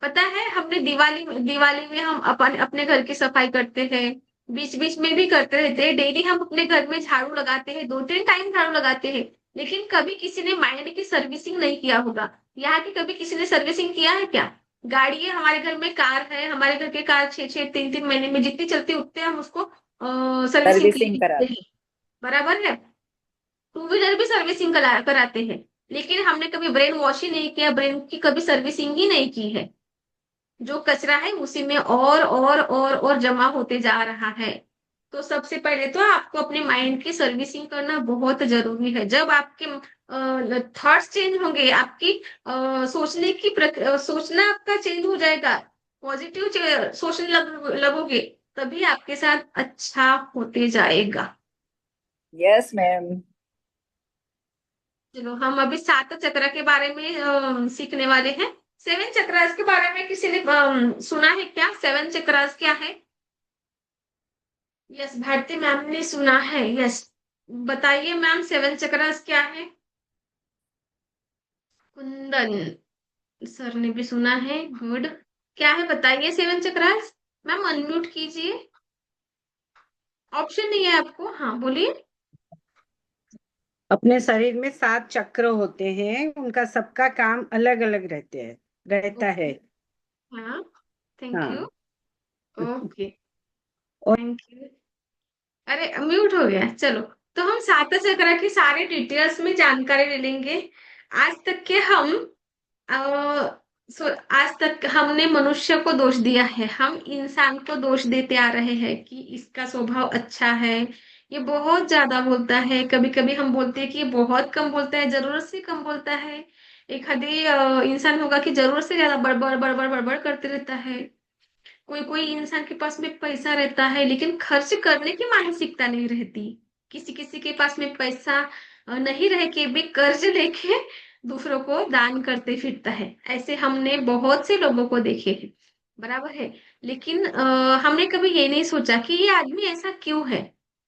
पता है, हमने दिवाली में हम अपने घर की सफाई करते हैं, बीच बीच में भी करते रहते हैं। डेली हम अपने घर में झाड़ू लगाते हैं, 2-3 टाइम झाड़ू लगाते हैं। लेकिन कभी किसी ने माइंड की सर्विसिंग नहीं किया होगा। यहाँ की कभी किसी ने सर्विसिंग किया है क्या? गाड़ी है हमारे घर में, कार है हमारे घर के, कार 6-6 3-3 महीने में जितनी चलती उतने हम उसको सर्विसिंग के लिए सर्विसिंग देते कराते। हैं। बराबर है। टू व्हीलर भी सर्विसिंग कराते हैं। लेकिन हमने कभी ब्रेन वॉश ही नहीं किया, ब्रेन की कभी सर्विसिंग ही नहीं की है। जो कचरा है उसी में और जमा होते जा रहा है। तो सबसे पहले तो आपको अपने माइंड की सर्विसिंग करना बहुत जरूरी है। जब आपके थॉट्स चेंज होंगे, आपकी सोचने की सोचना आपका चेंज हो जाएगा, पॉजिटिव सोचने लगोगे, तभी आपके साथ अच्छा होते जाएगा। Yes ma'am. चलो, हम अभी सात चक्र के बारे में सीखने वाले हैं। 7 चक्रास के बारे में किसी ने सुना है क्या? 7 चक्रास क्या है? यस, भारती मैम ने सुना है। यस, बताइए मैम, 7 चक्रास क्या है? कुंदन सर ने भी सुना है, गुड। क्या है बताइए 7 चक्रास। मैम अनम्यूट कीजिए, ऑप्शन नहीं है आपको। हाँ बोलिए। अपने शरीर में 7 चक्र होते हैं, उनका सबका काम अलग अलग रहता है। ओके। हाँ, थैंक यू। हाँ। ओके, और थैंक यू। अरे म्यूट हो गया, चलो। तो हम 7 चक्र की सारी डिटेल्स में जानकारी ले लेंगे। आज तक के हम आज तक हमने मनुष्य को दोष दिया है, हम इंसान को दोष देते आ रहे हैं कि इसका स्वभाव अच्छा है, ये बहुत ज्यादा बोलता है। कभी कभी हम बोलते हैं कि ये बहुत कम बोलता है, जरूरत से कम बोलता है। एक आधे इंसान होगा कि जरूरत से ज्यादा बड़बड़ बड़बड़ बड़बड़ करते रहता है। कोई कोई इंसान के पास में पैसा रहता है लेकिन खर्च करने की मानसिकता नहीं रहती। किसी किसी के पास में पैसा नहीं रह के भी कर्ज लेके दूसरों को दान करते फिरता है। ऐसे हमने बहुत से लोगों को देखे हैं। बराबर है। लेकिन हमने कभी ये नहीं सोचा कि ये आदमी ऐसा क्यों है।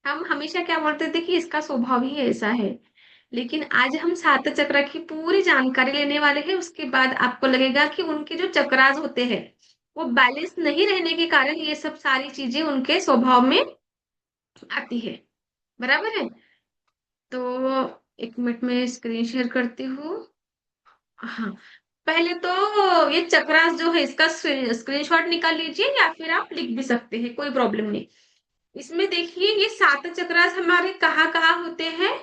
हम हमेशा क्या बोलते थे कि इसका स्वभाव ही ऐसा है। लेकिन आज हम 7 चक्र की पूरी जानकारी लेने वाले हैं। उसके बाद आपको लगेगा कि उनके जो चक्रास होते हैं वो बैलेंस नहीं रहने के कारण ये सब सारी चीजें उनके स्वभाव में आती है। बराबर है। तो 1 मिनट में स्क्रीन शेयर करती हूँ। हाँ, पहले तो ये चक्रास जो है इसका स्क्रीनशॉट निकाल लीजिए, या फिर आप लिख भी सकते हैं, कोई प्रॉब्लम नहीं। इसमें देखिए ये 7 चक्रास हमारे कहाँ कहाँ होते हैं।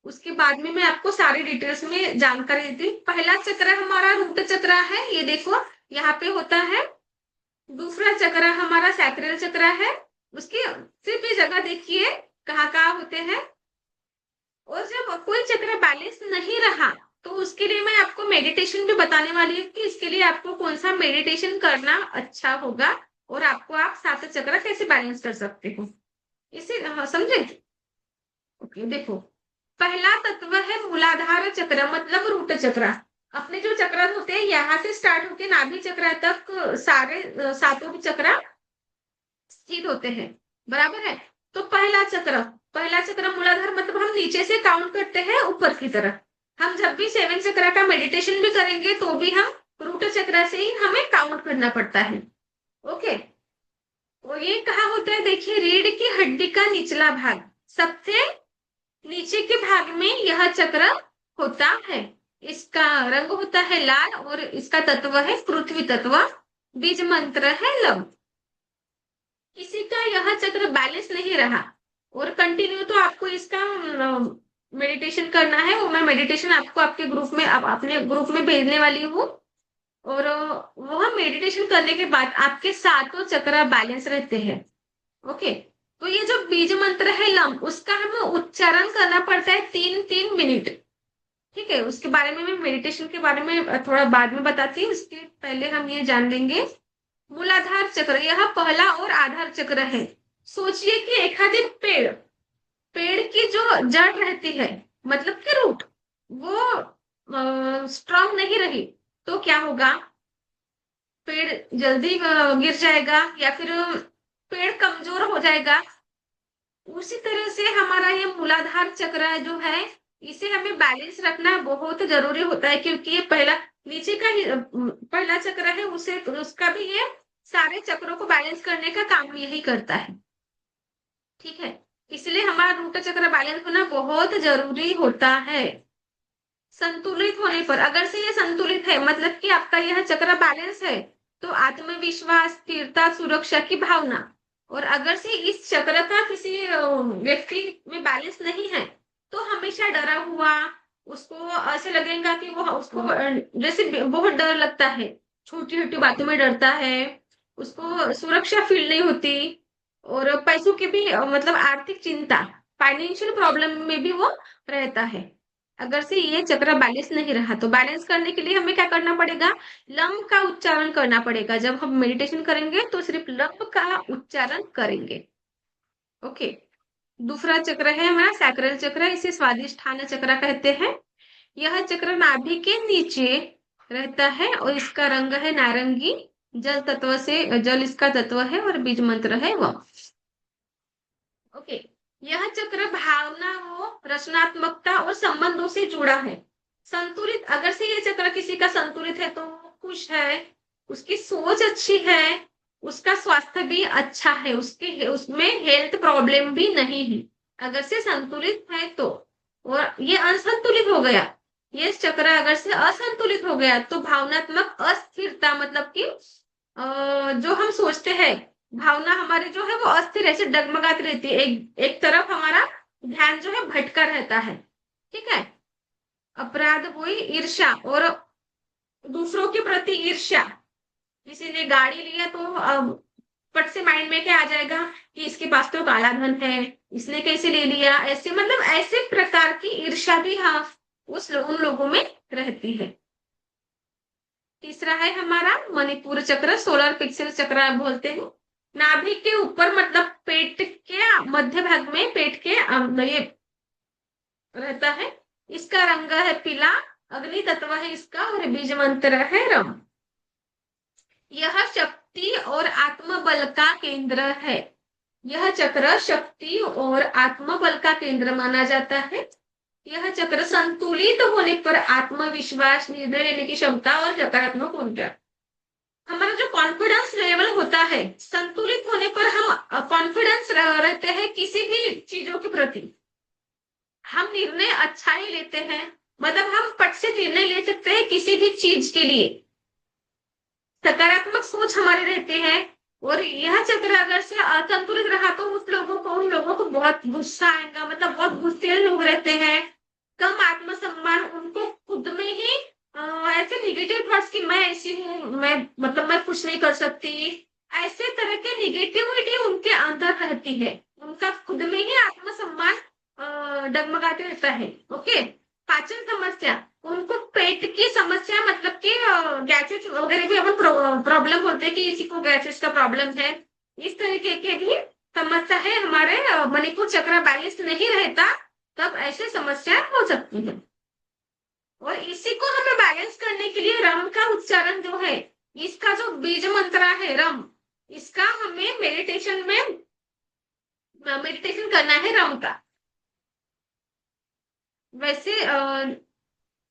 उसके बाद में मैं आपको सारी डिटेल्स में जानकारी देती हूँ। पहला चक्र हमारा रूट चक्र है, ये देखो यहाँ पे होता है। दूसरा चक्र हमारा सैक्रल चक्र है। उसकी सिर्फ ये जगह देखिए कहाँ कहाँ होते हैं। और जब कोई चक्र बैलेंस नहीं रहा, तो उसके लिए मैं आपको मेडिटेशन मेडिटेशन भी बताने वाली हूँ कि इसके लिए आपको कौन सा मेडिटेशन करना अच्छा होगा और आपको आप सात चक्र कैसे बैलेंस कर सकते हो इसे, हाँ, समझे? ओके, देखो, पहला तत्व है मूलाधार चक्र मतलब रूट चक्र। अपने जो चक्र होते हैं यहाँ से स्टार्ट होके नाभि चक्र तक सारे सातों भी चक्र स्थित होते हैं, बराबर है। तो पहला चक्र मूलाधार मतलब हम नीचे से काउंट करते हैं ऊपर की तरफ। हम जब भी सेवन चक्र का मेडिटेशन भी करेंगे तो भी हम रूट चक्र से ही हमें काउंट करना पड़ता है। ओके, तो ये कहा होता है, देखिए, रीढ़ की हड्डी का निचला भाग, सबसे नीचे के भाग में यह चक्र होता है। इसका रंग होता है लाल और इसका तत्व है पृथ्वी तत्व। बीज मंत्र है लव। किसी का यह चक्र बैलेंस नहीं रहा और कंटिन्यू, तो आपको इसका मेडिटेशन करना है। वो मैं मेडिटेशन आपको आपके ग्रुप में, अपने ग्रुप में भेजने वाली हूँ। और वह मेडिटेशन करने के बाद आपके सातों चक्र बैलेंस रहते हैं। ओके, तो ये जो बीज मंत्र है लम, उसका हमें उच्चारण करना पड़ता है 3-3 मिनट। ठीक है, उसके बारे में मैं मेडिटेशन के बारे में थोड़ा बाद में बताती हूँ, उसके पहले हम ये जान लेंगे। मूलाधार चक्र यह पहला और आधार चक्र है। सोचिए कि एक आधे पेड़, पेड़ की जो जड़ रहती है, मतलब कि रूट, वो स्ट्रांग नहीं रही तो क्या होगा? पेड़ जल्दी गिर जाएगा या फिर पेड़ कमजोर हो जाएगा। उसी तरह से हमारा ये मूलाधार चक्र जो है, इसे हमें बैलेंस रखना बहुत जरूरी होता है, क्योंकि ये पहला, नीचे का ही पहला चक्र है, उसे उसका भी ये सारे चक्रों को बैलेंस करने का काम यही करता है। ठीक है, इसलिए हमारा रूट चक्र बैलेंस होना बहुत जरूरी होता है। संतुलित होने पर, अगर से ये संतुलित है मतलब कि आपका यह चक्र बैलेंस है, तो आत्मविश्वास, स्थिरता, सुरक्षा की भावना। और अगर से इस चक्र का किसी व्यक्ति में बैलेंस नहीं है, तो हमेशा डरा हुआ, उसको ऐसे लगेगा कि वो, उसको जैसे बहुत डर लगता है, छोटी छोटी बातों में डरता है, उसको सुरक्षा फील नहीं होती। और पैसों की भी मतलब आर्थिक चिंता, फाइनेंशियल प्रॉब्लम में भी वो रहता है। अगर से ये चक्र बैलेंस नहीं रहा, तो बैलेंस करने के लिए हमें क्या करना पड़ेगा? लम का उच्चारण करना पड़ेगा। जब हम मेडिटेशन करेंगे तो सिर्फ लम का उच्चारण करेंगे। ओके, दूसरा चक्र है हमारा सैक्रल चक्र, इसे स्वादिष्ठान चक्र कहते हैं। यह चक्र नाभि के नीचे रहता है और इसका रंग है नारंगी। जल तत्व से, जल इसका तत्व है और बीज मंत्र है वह। ओके, यह चक्र भावनाओं, रचनात्मकता और संबंधों से जुड़ा है। संतुलित, अगर से ये चक्र किसी का संतुलित है तो वो खुश है, उसकी सोच अच्छी है, उसका स्वास्थ्य भी अच्छा है, उसके उसमें हेल्थ प्रॉब्लम भी नहीं है। अगर से संतुलित है तो। और ये असंतुलित हो गया, ये चक्र अगर से असंतुलित हो गया तो भावनात्मक अस्थिरता, मतलब कि जो हम सोचते हैं, भावना हमारी जो है वो अस्थिर ऐसे डगमगाती रहती है, एक तरफ हमारा ध्यान जो है भटका रहता है। ठीक है, अपराध हुई, ईर्ष्या और दूसरों के प्रति ईर्ष्या। किसी ने गाड़ी लिया तो पट से माइंड में क्या आ जाएगा कि इसके पास तो काला धन है, इसने कैसे ले लिया, ऐसे मतलब ऐसे प्रकार की ईर्ष्या भी, हाँ, उन लोगों में रहती है। तीसरा है हमारा मणिपुर चक्र, सोलर पिक्सल चक्र बोलते हैं। नाभि के ऊपर मतलब पेट के मध्य भाग में, पेट के ये रहता है। इसका रंग है पीला, अग्नि तत्व है इसका और बीज मंत्र है रम। यह शक्ति और आत्मबल का केंद्र है। यह चक्र शक्ति और आत्मबल का केंद्र माना जाता है। यह चक्र संतुलित होने पर आत्मविश्वास, निर्णय लेने की क्षमता और सकारात्मक ऊर्जा, हमारा जो कॉन्फिडेंस लेवल होता है, संतुलित होने पर हम कॉन्फिडेंस रहते हैं किसी भी चीजों के प्रति। हम निर्णय अच्छा ही लेते हैं, मतलब हम पट से निर्णय ले सकते हैं किसी भी चीज के लिए। सकारात्मक सोच हमारे रहते हैं। और यह चक्र अगर से असंतुलित रहा तो उन लोगों को बहुत गुस्सा आएगा, मतलब बहुत गुस्से लोग रहते हैं, कम आत्मसम्मान, उनको खुद में ही ऐसे निगेटिव थॉट्स कि मैं ऐसी हूँ, मैं मतलब मैं कुछ नहीं कर सकती, ऐसे तरह के निगेटिविटी उनके अंदर रहती है। उनका खुद में ही आत्मसम्मान डगमगाते रहता है। ओके, पाचन समस्या, उनको पेट की समस्या मतलब कि गैसेस वगैरह भी अपन प्रॉब्लम बोलते हैं कि किसी को गैसेस का प्रॉब्लम है, इस तरीके के भी समस्या है हमारे मणिपुर चक्र बैलेंस नहीं रहता, तब ऐसे समस्या हो सकती है। और इसी को हमें बैलेंस करने के लिए रम का उच्चारण जो है, इसका जो बीज मंत्र है रम, इसका हमें मेडिटेशन करना है रम का। वैसे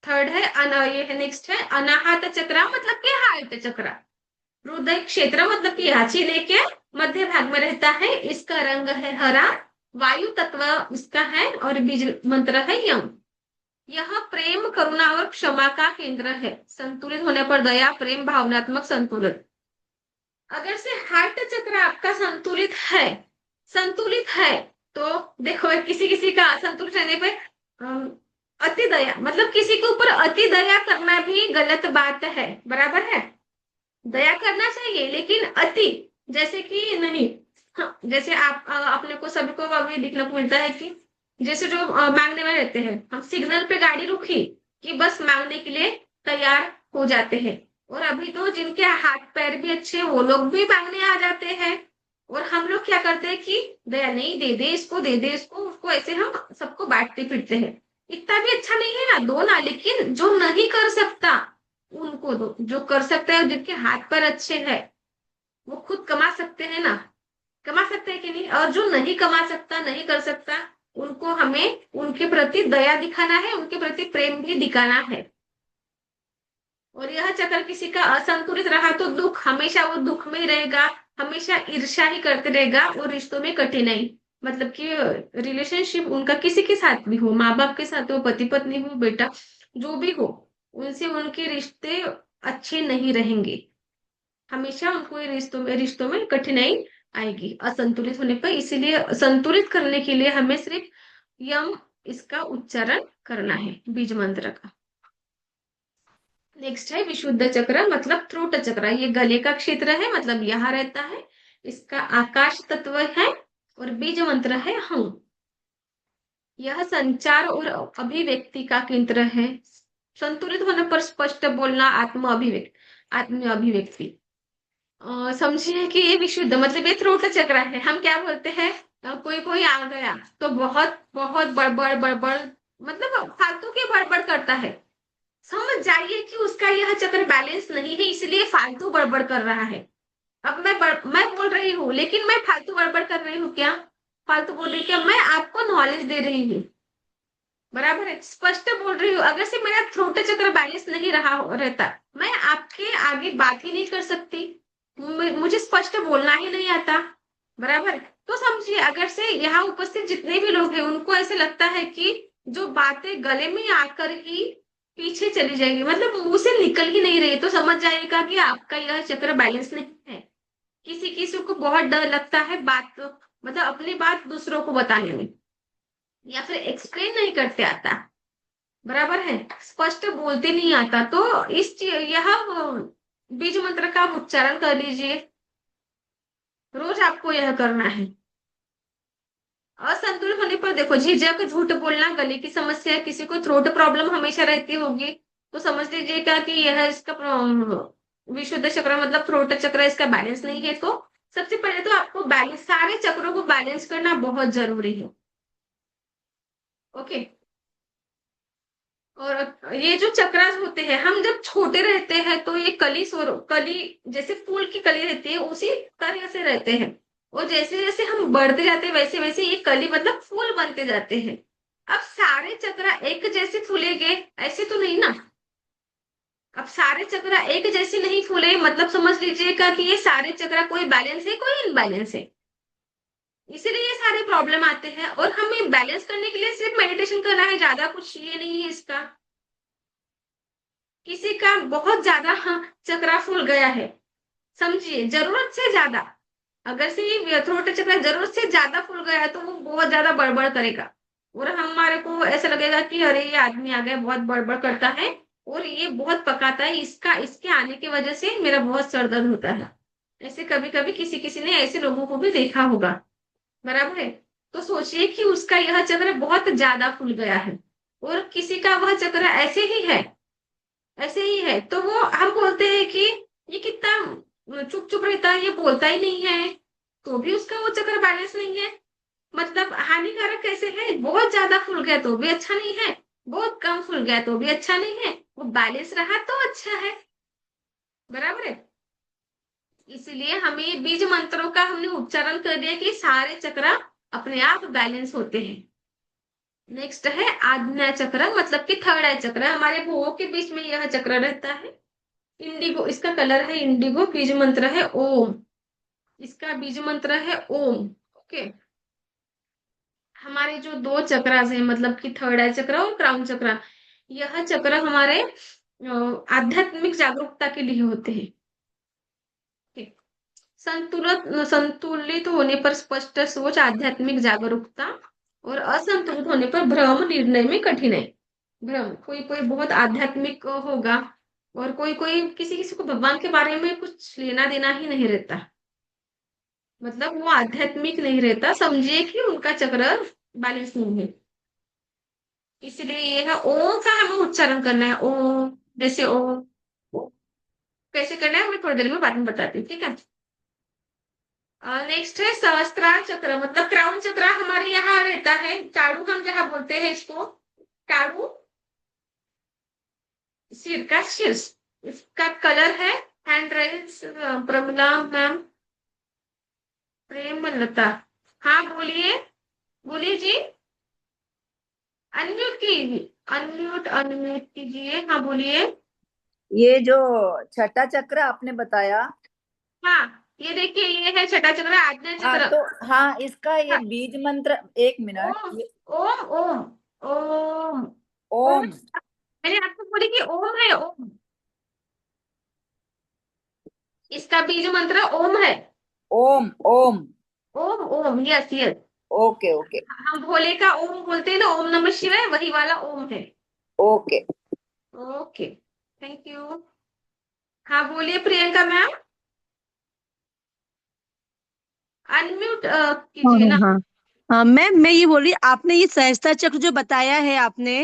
थर्ड है ये है, नेक्स्ट है अनाहत चक्र मतलब कि हार्ट चक्र। हृदय क्षेत्र मतलब कि यहाँ से लेके मध्य भाग में रहता है, इसका रंग है हरा, वायु तत्व इसका है, और बीज मंत्र है यम। यह प्रेम करुणा और क्षमा का केंद्र है, संतुलित होने पर दया प्रेम भावनात्मक संतुलन। अगर से हार्ट चक्र आपका संतुलित है तो देखो किसी किसी का असंतुलित रहने पे अम, अति दया मतलब किसी के ऊपर अति दया करना भी गलत बात है, बराबर है। दया करना चाहिए लेकिन अति, जैसे कि नहीं। हाँ, जैसे आप अपने को सभी को अभी देखने को मिलता है कि जैसे जो मांगने में रहते हैं, हम सिग्नल पे गाड़ी रुकी कि बस मांगने के लिए तैयार हो जाते हैं। और अभी तो जिनके हाथ पैर भी अच्छे हैं, वो लोग भी मांगने आ जाते हैं। और हम लोग क्या करते हैं कि दया नहीं, दे दे इसको, दे दे इसको, उसको, ऐसे हम सबको बांटते फिरते हैं। इतना भी अच्छा नहीं है ना, दो ना, लेकिन जो नहीं कर सकता उनको दो, जो कर सकते हैं, जिनके हाथ पैर अच्छे हैं, वो खुद कमा सकते हैं ना, कमा सकते हैं कि नहीं। और जो नहीं कमा सकता, नहीं कर सकता, उनको हमें उनके प्रति दया दिखाना है, उनके प्रति प्रेम भी दिखाना है। और यह चक्र किसी का असंतुलित रहा तो दुख, हमेशा वो दुख में ही रहेगा, हमेशा ईर्ष्या ही करते रहेगा, और रिश्तों में कठिनाई, मतलब कि रिलेशनशिप उनका किसी के साथ भी हो, माँ बाप के साथ हो, पति पत्नी हो, बेटा जो भी हो, उनसे उनके रिश्ते अच्छे नहीं रहेंगे। हमेशा उनको ये रिश्तों में कठिनाई आएगी असंतुलित होने पर। इसीलिए संतुलित करने के लिए हमें सिर्फ यम इसका उच्चारण करना है, बीज मंत्र का। नेक्स्ट है विशुद्ध चक्र मतलब थ्रोट चक्र, ये गले का क्षेत्र है, मतलब यहाँ रहता है। इसका आकाश तत्व है, और बीज मंत्र है हम। यह संचार और अभिव्यक्ति का केंद्र है, संतुलित होने पर स्पष्ट बोलना, आत्म अभिव्यक्ति। समझिए कि ये विशुद्ध मतलब ये थ्रोट चक्र है। हम क्या बोलते हैं, कोई कोई आ गया तो बहुत बहुत बड़बड़ बड़बड़, मतलब फालतू की बड़बड़ करता है। समझ जाइए कि उसका यह चक्र बैलेंस नहीं है, इसलिए फालतू बड़बड़ कर रहा है। अब मैं बोल रही हूँ लेकिन मैं फालतू बड़बड़ कर रही हूँ क्या, फालतू बोल रही हूँ क्या, मैं आपको नॉलेज दे रही हूँ, बराबर है, स्पष्ट बोल रही हूँ। अगर से मेरा थ्रोट चक्र बैलेंस नहीं रहा रहता, मैं आपके आगे बात ही नहीं कर सकती, मुझे स्पष्ट बोलना ही नहीं आता, बराबर। तो समझिए अगर से यहाँ उपस्थित जितने भी लोग हैं उनको ऐसे लगता है कि जो बातें गले में आकर ही पीछे चली जाएगी, मतलब मुंह से निकल ही नहीं रही, तो समझ जाएगा कि आपका यह चक्र बैलेंस नहीं है। किसी किसी को बहुत डर लगता है बात, मतलब अपनी बात दूसरों को बताने में, या फिर एक्सप्लेन नहीं करते आता, बराबर है, स्पष्ट बोलते नहीं आता। तो यह बीज मंत्र का आप उच्चारण कर लीजिए, रोज आपको यह करना है। असंतुलित होने पर देखो, झिझक, झूठ बोलना, गले की समस्या, किसी को थ्रोट प्रॉब्लम हमेशा रहती होगी, तो समझ लीजिएगा कि यह इसका विशुद्ध चक्र मतलब थ्रोट चक्र इसका बैलेंस नहीं है। तो सबसे पहले तो आपको बैलेंस, सारे चक्रों को बैलेंस करना बहुत जरूरी है। ओके। और ये जो चक्रास होते हैं, हम जब छोटे रहते हैं तो ये कली जैसे फूल की कली रहती है उसी तरह से रहते हैं। और जैसे जैसे हम बढ़ते जाते हैं वैसे वैसे ये कली मतलब फूल बनते जाते हैं। अब सारे चक्रा एक जैसे फूलेंगे ऐसे तो नहीं ना। अब सारे चक्रा एक जैसे नहीं फूले, मतलब समझ लीजिएगा कि ये सारे चक्रा कोई बैलेंस है कोई इनबैलेंस है, इसीलिए ये सारे प्रॉब्लम आते हैं। और हमें बैलेंस करने के लिए सिर्फ मेडिटेशन करना है, ज्यादा कुछ ये नहीं है इसका। किसी का बहुत ज्यादा चक्रा फूल गया है, समझिए जरूरत से ज्यादा, अगर से ये थ्रोट चक्र जरूरत से ज्यादा फूल गया है तो वो बहुत ज्यादा बड़बड़ करेगा। और हमारे को ऐसा लगेगा कि अरे ये आदमी आ गया, बहुत बड़बड़ करता है और ये बहुत पकाता है, इसके आने की वजह से मेरा बहुत सर दर्द होता है। ऐसे कभी कभी किसी किसी ने ऐसे लोगों को भी देखा होगा, बराबर है। तो सोचिए कि उसका यह चक्र बहुत ज्यादा फूल गया है, और किसी का वह चक्र ऐसे ही है, ऐसे ही है, तो वो हम बोलते हैं कि ये कितना चुप चुप रहता है, ये बोलता ही नहीं है, तो भी उसका वो चक्र बैलेंस नहीं है। मतलब हानिकारक कैसे है, बहुत ज्यादा फूल गया तो भी अच्छा नहीं है, बहुत कम फूल गया तो भी अच्छा नहीं है, वो बैलेंस रहा तो अच्छा है। बराबर है। इसलिए हमें बीज मंत्रों का हमने उच्चारण कर दिया कि सारे चक्र अपने आप बैलेंस होते हैं। नेक्स्ट है आज्ञा चक्र, मतलब कि थर्ड आई चक्र, हमारे भुवों के बीच में यह चक्र रहता है। इंडिगो इसका कलर है, इंडिगो, बीज मंत्र है ओम, इसका बीज मंत्र है ओम। ओके। हमारे जो दो चक्रास है, मतलब कि थर्ड आई चक्र और क्राउन चक्र, यह चक्र हमारे आध्यात्मिक जागरूकता के लिए होते हैं। ठीक। संतुलित होने पर स्पष्ट सोच, आध्यात्मिक जागरूकता, और असंतुलित होने पर भ्रम, निर्णय में कठिनाई। भ्रम, कोई कोई बहुत आध्यात्मिक होगा, और कोई कोई किसी किसी को भगवान के बारे में कुछ लेना देना ही नहीं रहता, मतलब वो आध्यात्मिक नहीं रहता, समझिए कि उनका चक्र बैलेंस नहीं है। इसलिए ये है ओम का हमें उच्चारण करना है, ओम, जैसे ओम। कैसे करना है मैं थोड़ी देर में बाद में बताती हूँ, ठीक है। नेक्स्ट है सहस्त्रार चक्र, मतलब क्राउन चक्र हमारे यहाँ रहता है, चाड़ू हम जहाँ बोलते हैं इसको, चाड़ू, सिर का शीर्ष। इसका कलर है hand raise, Pramila ma'am, Premlata. हाँ बोलिए, बोलिए जी, अनम्यूट कीजिए, अनम्यूट अनम्यूट कीजिए, हाँ बोलिए। ये जो छठा चक्र आपने बताया, हाँ ये देखिए, ये है छठा चक्र, आज्ञा हाँ चक्र। तो हाँ इसका ये हाँ, बीज मंत्र, एक मिनट, ओम, ये ओम, ओम, ओम, ओम। ओम। मैंने आपको बोली कि ओम है, ओम, इसका बीज मंत्र ओम है। ओम ओम। ओम, ओम, यस यस। Okay okay. हम भोले का ओम बोलते हैं ना, ओम नमः शिवाय, वही वाला ओम है। ओके। Okay, thank you. हाँ बोलिए प्रियंका मैम, अनम्यूट हाँ कीजिए हाँ ना। हाँ हाँ मैम, मैं ये बोल रही, आपने ये सहस्त्र चक्र जो बताया है आपने,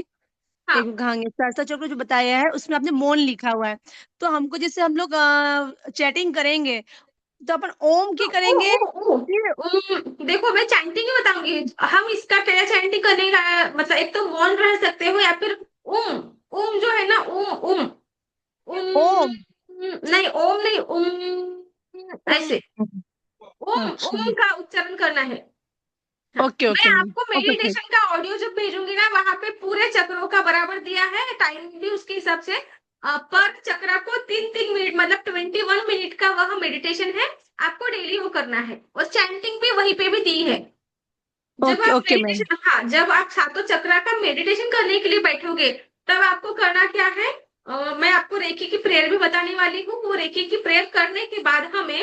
हाँ, एक हाँ, ये सहस्त्र चक्र जो बताया है उसमें आपने मौन लिखा हुआ है, तो हमको जैसे हम लोग चैटिंग करेंगे तो अपन ओम की ओ करेंगे ओ ओ फिर। देखो मैं चैंटिंग ही बताऊंगी। हम इसका क्या चैंटिंग करने का, मतलब एक तो मौन रह सकते हो, या फिर ओम, ओम जो है ना, ओम, ओम, ओम, ओम। नहीं ओम नहीं, ओम ऐसे, ओम, अच्छा। ओम का उच्चारण करना है। हाँ, ओके मैं ओके आपको ओके फिर। मेडिटेशन का ऑडियो जब भेजूंगी ना, वहां पे पूरे चक्रों का बराबर दिया है, टाइम भी उसके हिसाब से, पर चक्र को 3 3 मिनट, मतलब 21 मिनट का वह मेडिटेशन है, आपको डेली वो करना है, और चैंटिंग भी वहीं पे भी दी है। जब ओके आप ओके मैम। मेडिटेशन, हाँ जब आप सातों चक्र का मेडिटेशन करने के लिए बैठोगे, तब आपको करना क्या है, मैं आपको रेकी की प्रेयर भी बताने वाली हूँ। वो रेकी की प्रेयर करने के बाद हमें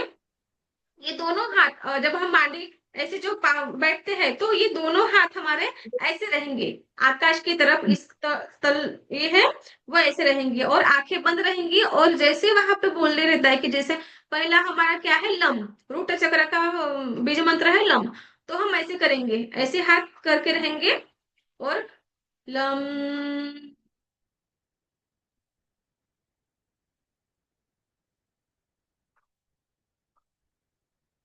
ये दोनों हाथ, जब हम मांडी ऐसे जो बैठते हैं, तो ये दोनों हाथ हमारे ऐसे रहेंगे, आकाश की तरफ, इस तल ये है, वो ऐसे रहेंगे, और आंखें बंद रहेंगी, और जैसे वहां पे बोलने रहता है कि जैसे पहला हमारा क्या है, लम, रूट चक्र का बीज मंत्र है लम, तो हम ऐसे करेंगे, ऐसे हाथ करके रहेंगे, और लम,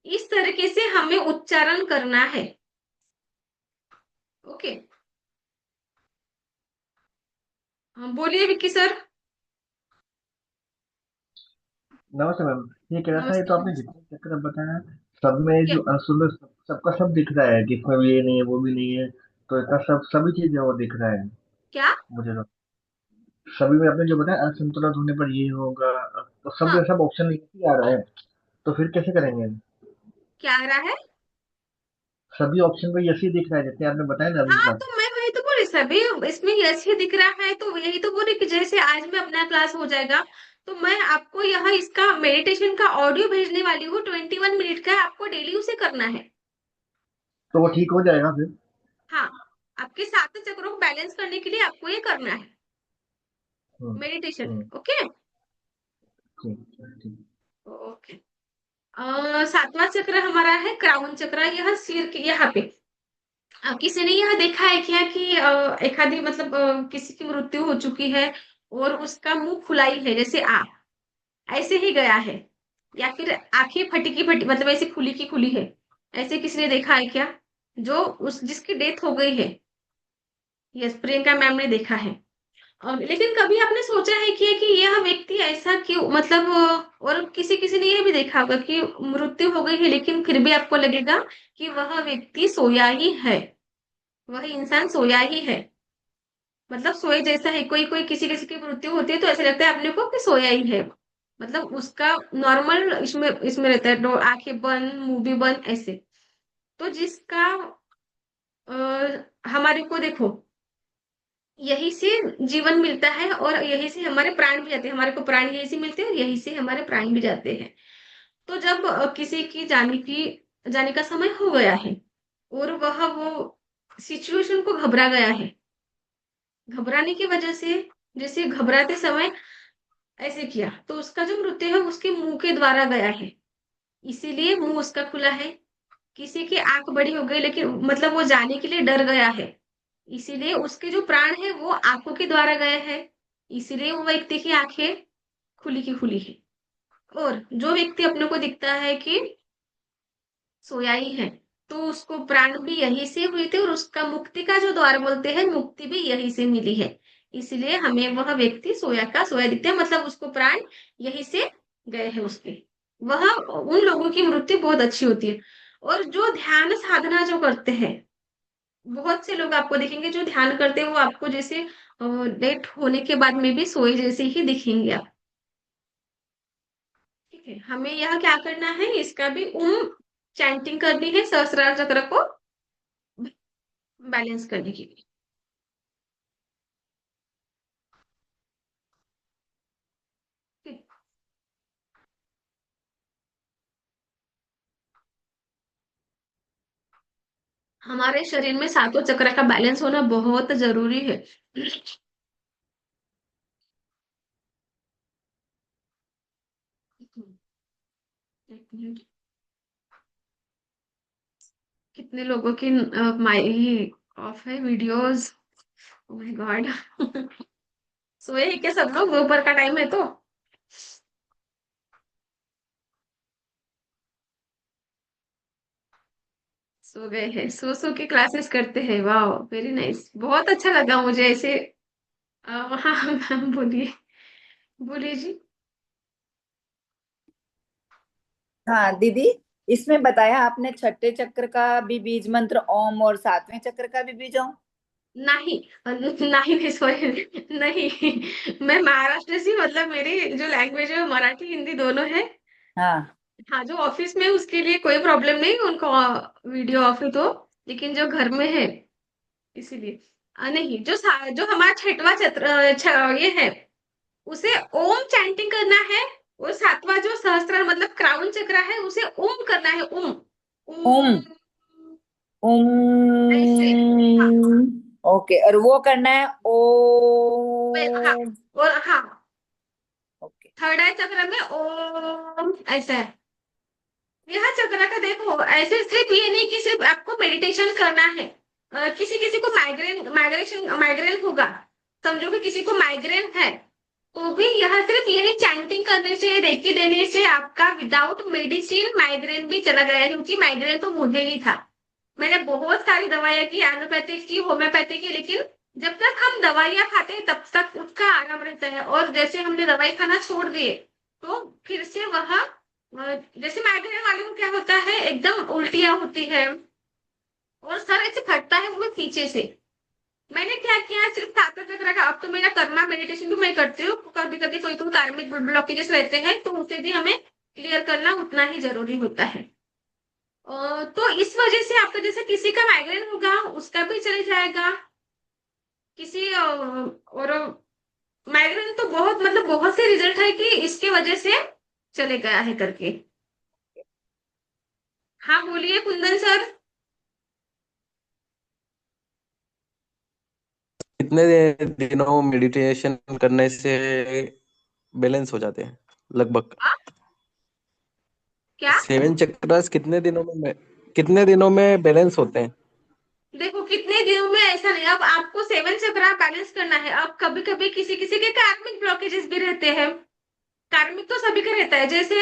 इस तरीके से हमें उच्चारण करना है। ओके, बोलिए विक्की सर। नमस्ते मैम। ये कह रहा था, ये तो नमस्ते, आपने नमस्ते। जितने चक्कर बताया सब में क्या, जो अंशुल में सबका सब दिख रहा है कि इसमें भी ये नहीं है वो भी नहीं है, तो इतना सब सभी चीजें वो दिख रहा है क्या, मुझे तो। सभी में आपने जो बताया असंतुलित होने पर ये होगा, तो सब हाँ सब ऑप्शन नहीं आ रहा है, तो फिर कैसे करेंगे? क्या आ रहा है। सभी ऑप्शन पे यही दिख रहा है जितने आपने बताया ना अभी हाँ तक। तो मैं वही तो बोली, सभी इसमें यस ही दिख रहा है, तो यही तो बोली कि जैसे आज में अपना क्लास हो जाएगा, तो मैं आपको यहाँ इसका मेडिटेशन का ऑडियो भेजने वाली हूँ, 21 मिनट का, आपको डेली उसे करना है। तो वो ठीक हो जाएगा फिर? हाँ, आपके सात चक्रों को बैलेंस करने के लिए आपको ये करना है, हम्म। मेडिटेशन। हम्म। ओके, ठीक है, ठीक। ओके। सातवां चक्र हमारा है क्राउन चक्र, यह सिर के यहाँ पे, किसी ने यह देखा है क्या कि एक आधी मतलब किसी की मृत्यु हो चुकी है और उसका मुंह खुला ही है, जैसे आ ऐसे ही गया है, या फिर आंखें फटी की फटी मतलब ऐसे खुली की खुली है, ऐसे किसी ने देखा है क्या? जो उस जिसकी डेथ हो गई है। यस, प्रियंका मैम ने देखा है। लेकिन कभी आपने सोचा है कि यह व्यक्ति ऐसा क्यों मतलब और किसी किसी ने यह भी देखा होगा कि मृत्यु हो गई है लेकिन फिर भी आपको लगेगा कि वह व्यक्ति सोया ही है, वह इंसान सोया ही है, मतलब सोए जैसा है। कोई कोई किसी किसी की मृत्यु होती है तो ऐसा लगता है अपने को कि सोया ही है, मतलब उसका नॉर्मल इसमें इसमें रहता है, आंखें बंद मुंह भी बंद ऐसे। तो जिसका हमारे को देखो, यही से जीवन मिलता है और यही से हमारे प्राण भी जाते हैं, हमारे को प्राण यही से मिलते हैं और यही से हमारे प्राण भी जाते हैं। तो जब किसी की जाने का समय हो गया है और वह वो सिचुएशन को घबरा गया है, घबराने की वजह से जैसे घबराते समय ऐसे किया तो उसका जो मृत्यु है उसके मुंह के द्वारा गया है, इसीलिए मुंह उसका खुला है। किसी की आंख बड़ी हो गई लेकिन मतलब वो जाने के लिए डर गया है, इसीलिए उसके जो प्राण है वो आंखों के द्वारा गए हैं, इसीलिए वो व्यक्ति की आंखें खुली की खुली है। और जो व्यक्ति अपने को दिखता है कि सोया ही है, तो उसको प्राण भी यहीं से हुए थे और उसका मुक्ति का जो द्वार बोलते हैं मुक्ति भी यहीं से मिली है, इसलिए हमें वह व्यक्ति सोया का सोया दिखता है, मतलब उसको प्राण यहीं से गए हैं उसके। वह उन लोगों की मृत्यु बहुत अच्छी होती है। और जो ध्यान साधना जो करते हैं, बहुत से लोग आपको दिखेंगे जो ध्यान करते हैं वो आपको जैसे डेथ होने के बाद में भी सोए जैसे ही दिखेंगे आप। ठीक है, हमें यह क्या करना है, इसका भी चैंटिंग करनी है सहस्त्रार चक्र को बैलेंस करने के लिए। ठीक। हमारे शरीर में सातों चक्र का बैलेंस होना बहुत जरूरी है। एक मिनट, कितने लोगों की माई ऑफ है वीडियोस, ओ माय गॉड। सोए ही क्या सब लोग, दोपहर का टाइम है तो। सो गए हैं, सो सो के क्लासेस करते हैं, वाह वेरी नाइस, बहुत अच्छा लगा मुझे ऐसे। हाँ मैम बोलिए, बोलिए जी। हाँ दीदी, इसमें बताया आपने छठे चक्र का भी बीज मंत्र ओम और सातवें चक्र का भी बीज ओम। नहीं नहीं नहीं, सॉरी नहीं, मैं महाराष्ट्र से, मतलब मेरी जो लैंग्वेज है वो मराठी हिंदी दोनों है। हाँ। हाँ, जो ऑफिस में उसके लिए कोई प्रॉब्लम नहीं, उनको वीडियो ऑफ है तो, लेकिन जो घर में है इसीलिए नहीं। जो हमारा छठवां ये है, उसे ओम चैंटिंग करना है। और सातवां जो सहस्त्र मतलब क्राउन चक्र है उसे ओम करना है, ओम ओम। ओम ऐसे। हाँ ओम। ओके, और वो करना है हाँ, ओम। और हाँ, ओके। थर्ड आई चक्र में ओम ऐसा है। यह चक्र का देखो ऐसे सिर्फ ये नहीं कि सिर्फ आपको मेडिटेशन करना है। किसी किसी को माइग्रेन होगा, समझो कि किसी को माइग्रेन है, तो भी यह सिर्फ यही चैंटिंग करने से रेकी देने से आपका विदाउट मेडिसिन माइग्रेन भी चला गया है, क्योंकि माइग्रेन तो मुझे ही था। मैंने बहुत सारी दवाइयां की, एलोपैथिक की, होम्योपैथिक की, लेकिन जब तक हम दवाइयां खाते हैं तब तक उसका आराम रहता है, और जैसे हमने दवाई खाना छोड़ दिए तो फिर से वह जैसे माइग्रेन वाले को क्या होता है, एकदम उल्टियां होती है और सर ऐसे फटता है वो भी पीछे से। मैंने क्या किया, सिर्फ सातों चक्र का, अब तो मेरा करना मेडिटेशन भी मैं करती हूँ, कभी कभी कोई कोई कार्मिक ब्लॉकेजेस रहते हैं तो उसे भी हमें क्लियर करना उतना ही जरूरी होता है। तो इस वजह से आपका जैसे किसी का माइग्रेन होगा उसका भी चले जाएगा, किसी और माइग्रेन तो बहुत मतलब बहुत से रिजल्ट है कि इसके वजह से चले गया है करके। हाँ बोलिए कुंदन सर। कितने दिनों मेडिटेशन करने से बैलेंस हो जाते हैं लगभग? आ, क्या? 7 चक्रास कितने दिनों में बैलेंस होते हैं? देखो कितने दिनों में ऐसा नहीं, अब आपको 7 चक्र बैलेंस करना है। अब कभी कभी किसी किसी के कार्मिक ब्लॉकेजेस भी रहते हैं। कार्मिक तो सभी का रहता है। जैसे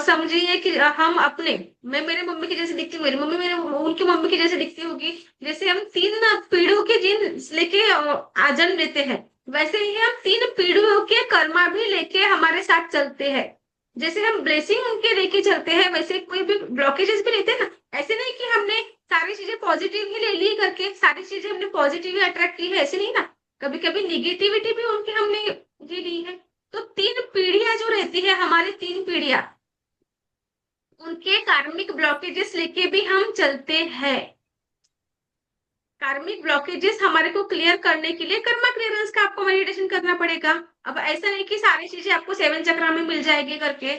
समझिए कि हम अपने, मैं मेरे मम्मी की जैसे दिखती हूँ, मेरी मम्मी मेरे उनकी मम्मी की जैसे दिखती होगी। जैसे हम 3 पीढ़ियों के जीन लेके जन्म लेते हैं, वैसे ही हम 3 पीढ़ियों के कर्मा भी लेके हमारे साथ चलते हैं। जैसे हम ब्लेसिंग उनके लेके चलते हैं, वैसे कोई भी ब्लॉकेजेस भी रहते हैं ना। ऐसे नहीं कि हमने सारी चीजें पॉजिटिव ही ले ली करके सारी चीजें हमने पॉजिटिव ही अट्रैक्ट की है, ऐसे नहीं ना। कभी कभी निगेटिविटी भी उनकी हमने ये ली है। तो 3 पीढ़ियां जो रहती है हमारी, 3 पीढ़ियां, उनके कार्मिक ब्लॉकेजेस लेके भी हम चलते हैं। कार्मिक ब्लॉकेजेस हमारे को क्लियर करने के लिए कर्मा क्लियरेंस का आपको मेडिटेशन करना पड़ेगा। अब ऐसा नहीं कि सारी चीजें आपको 7 चक्रा में मिल जाएगी करके।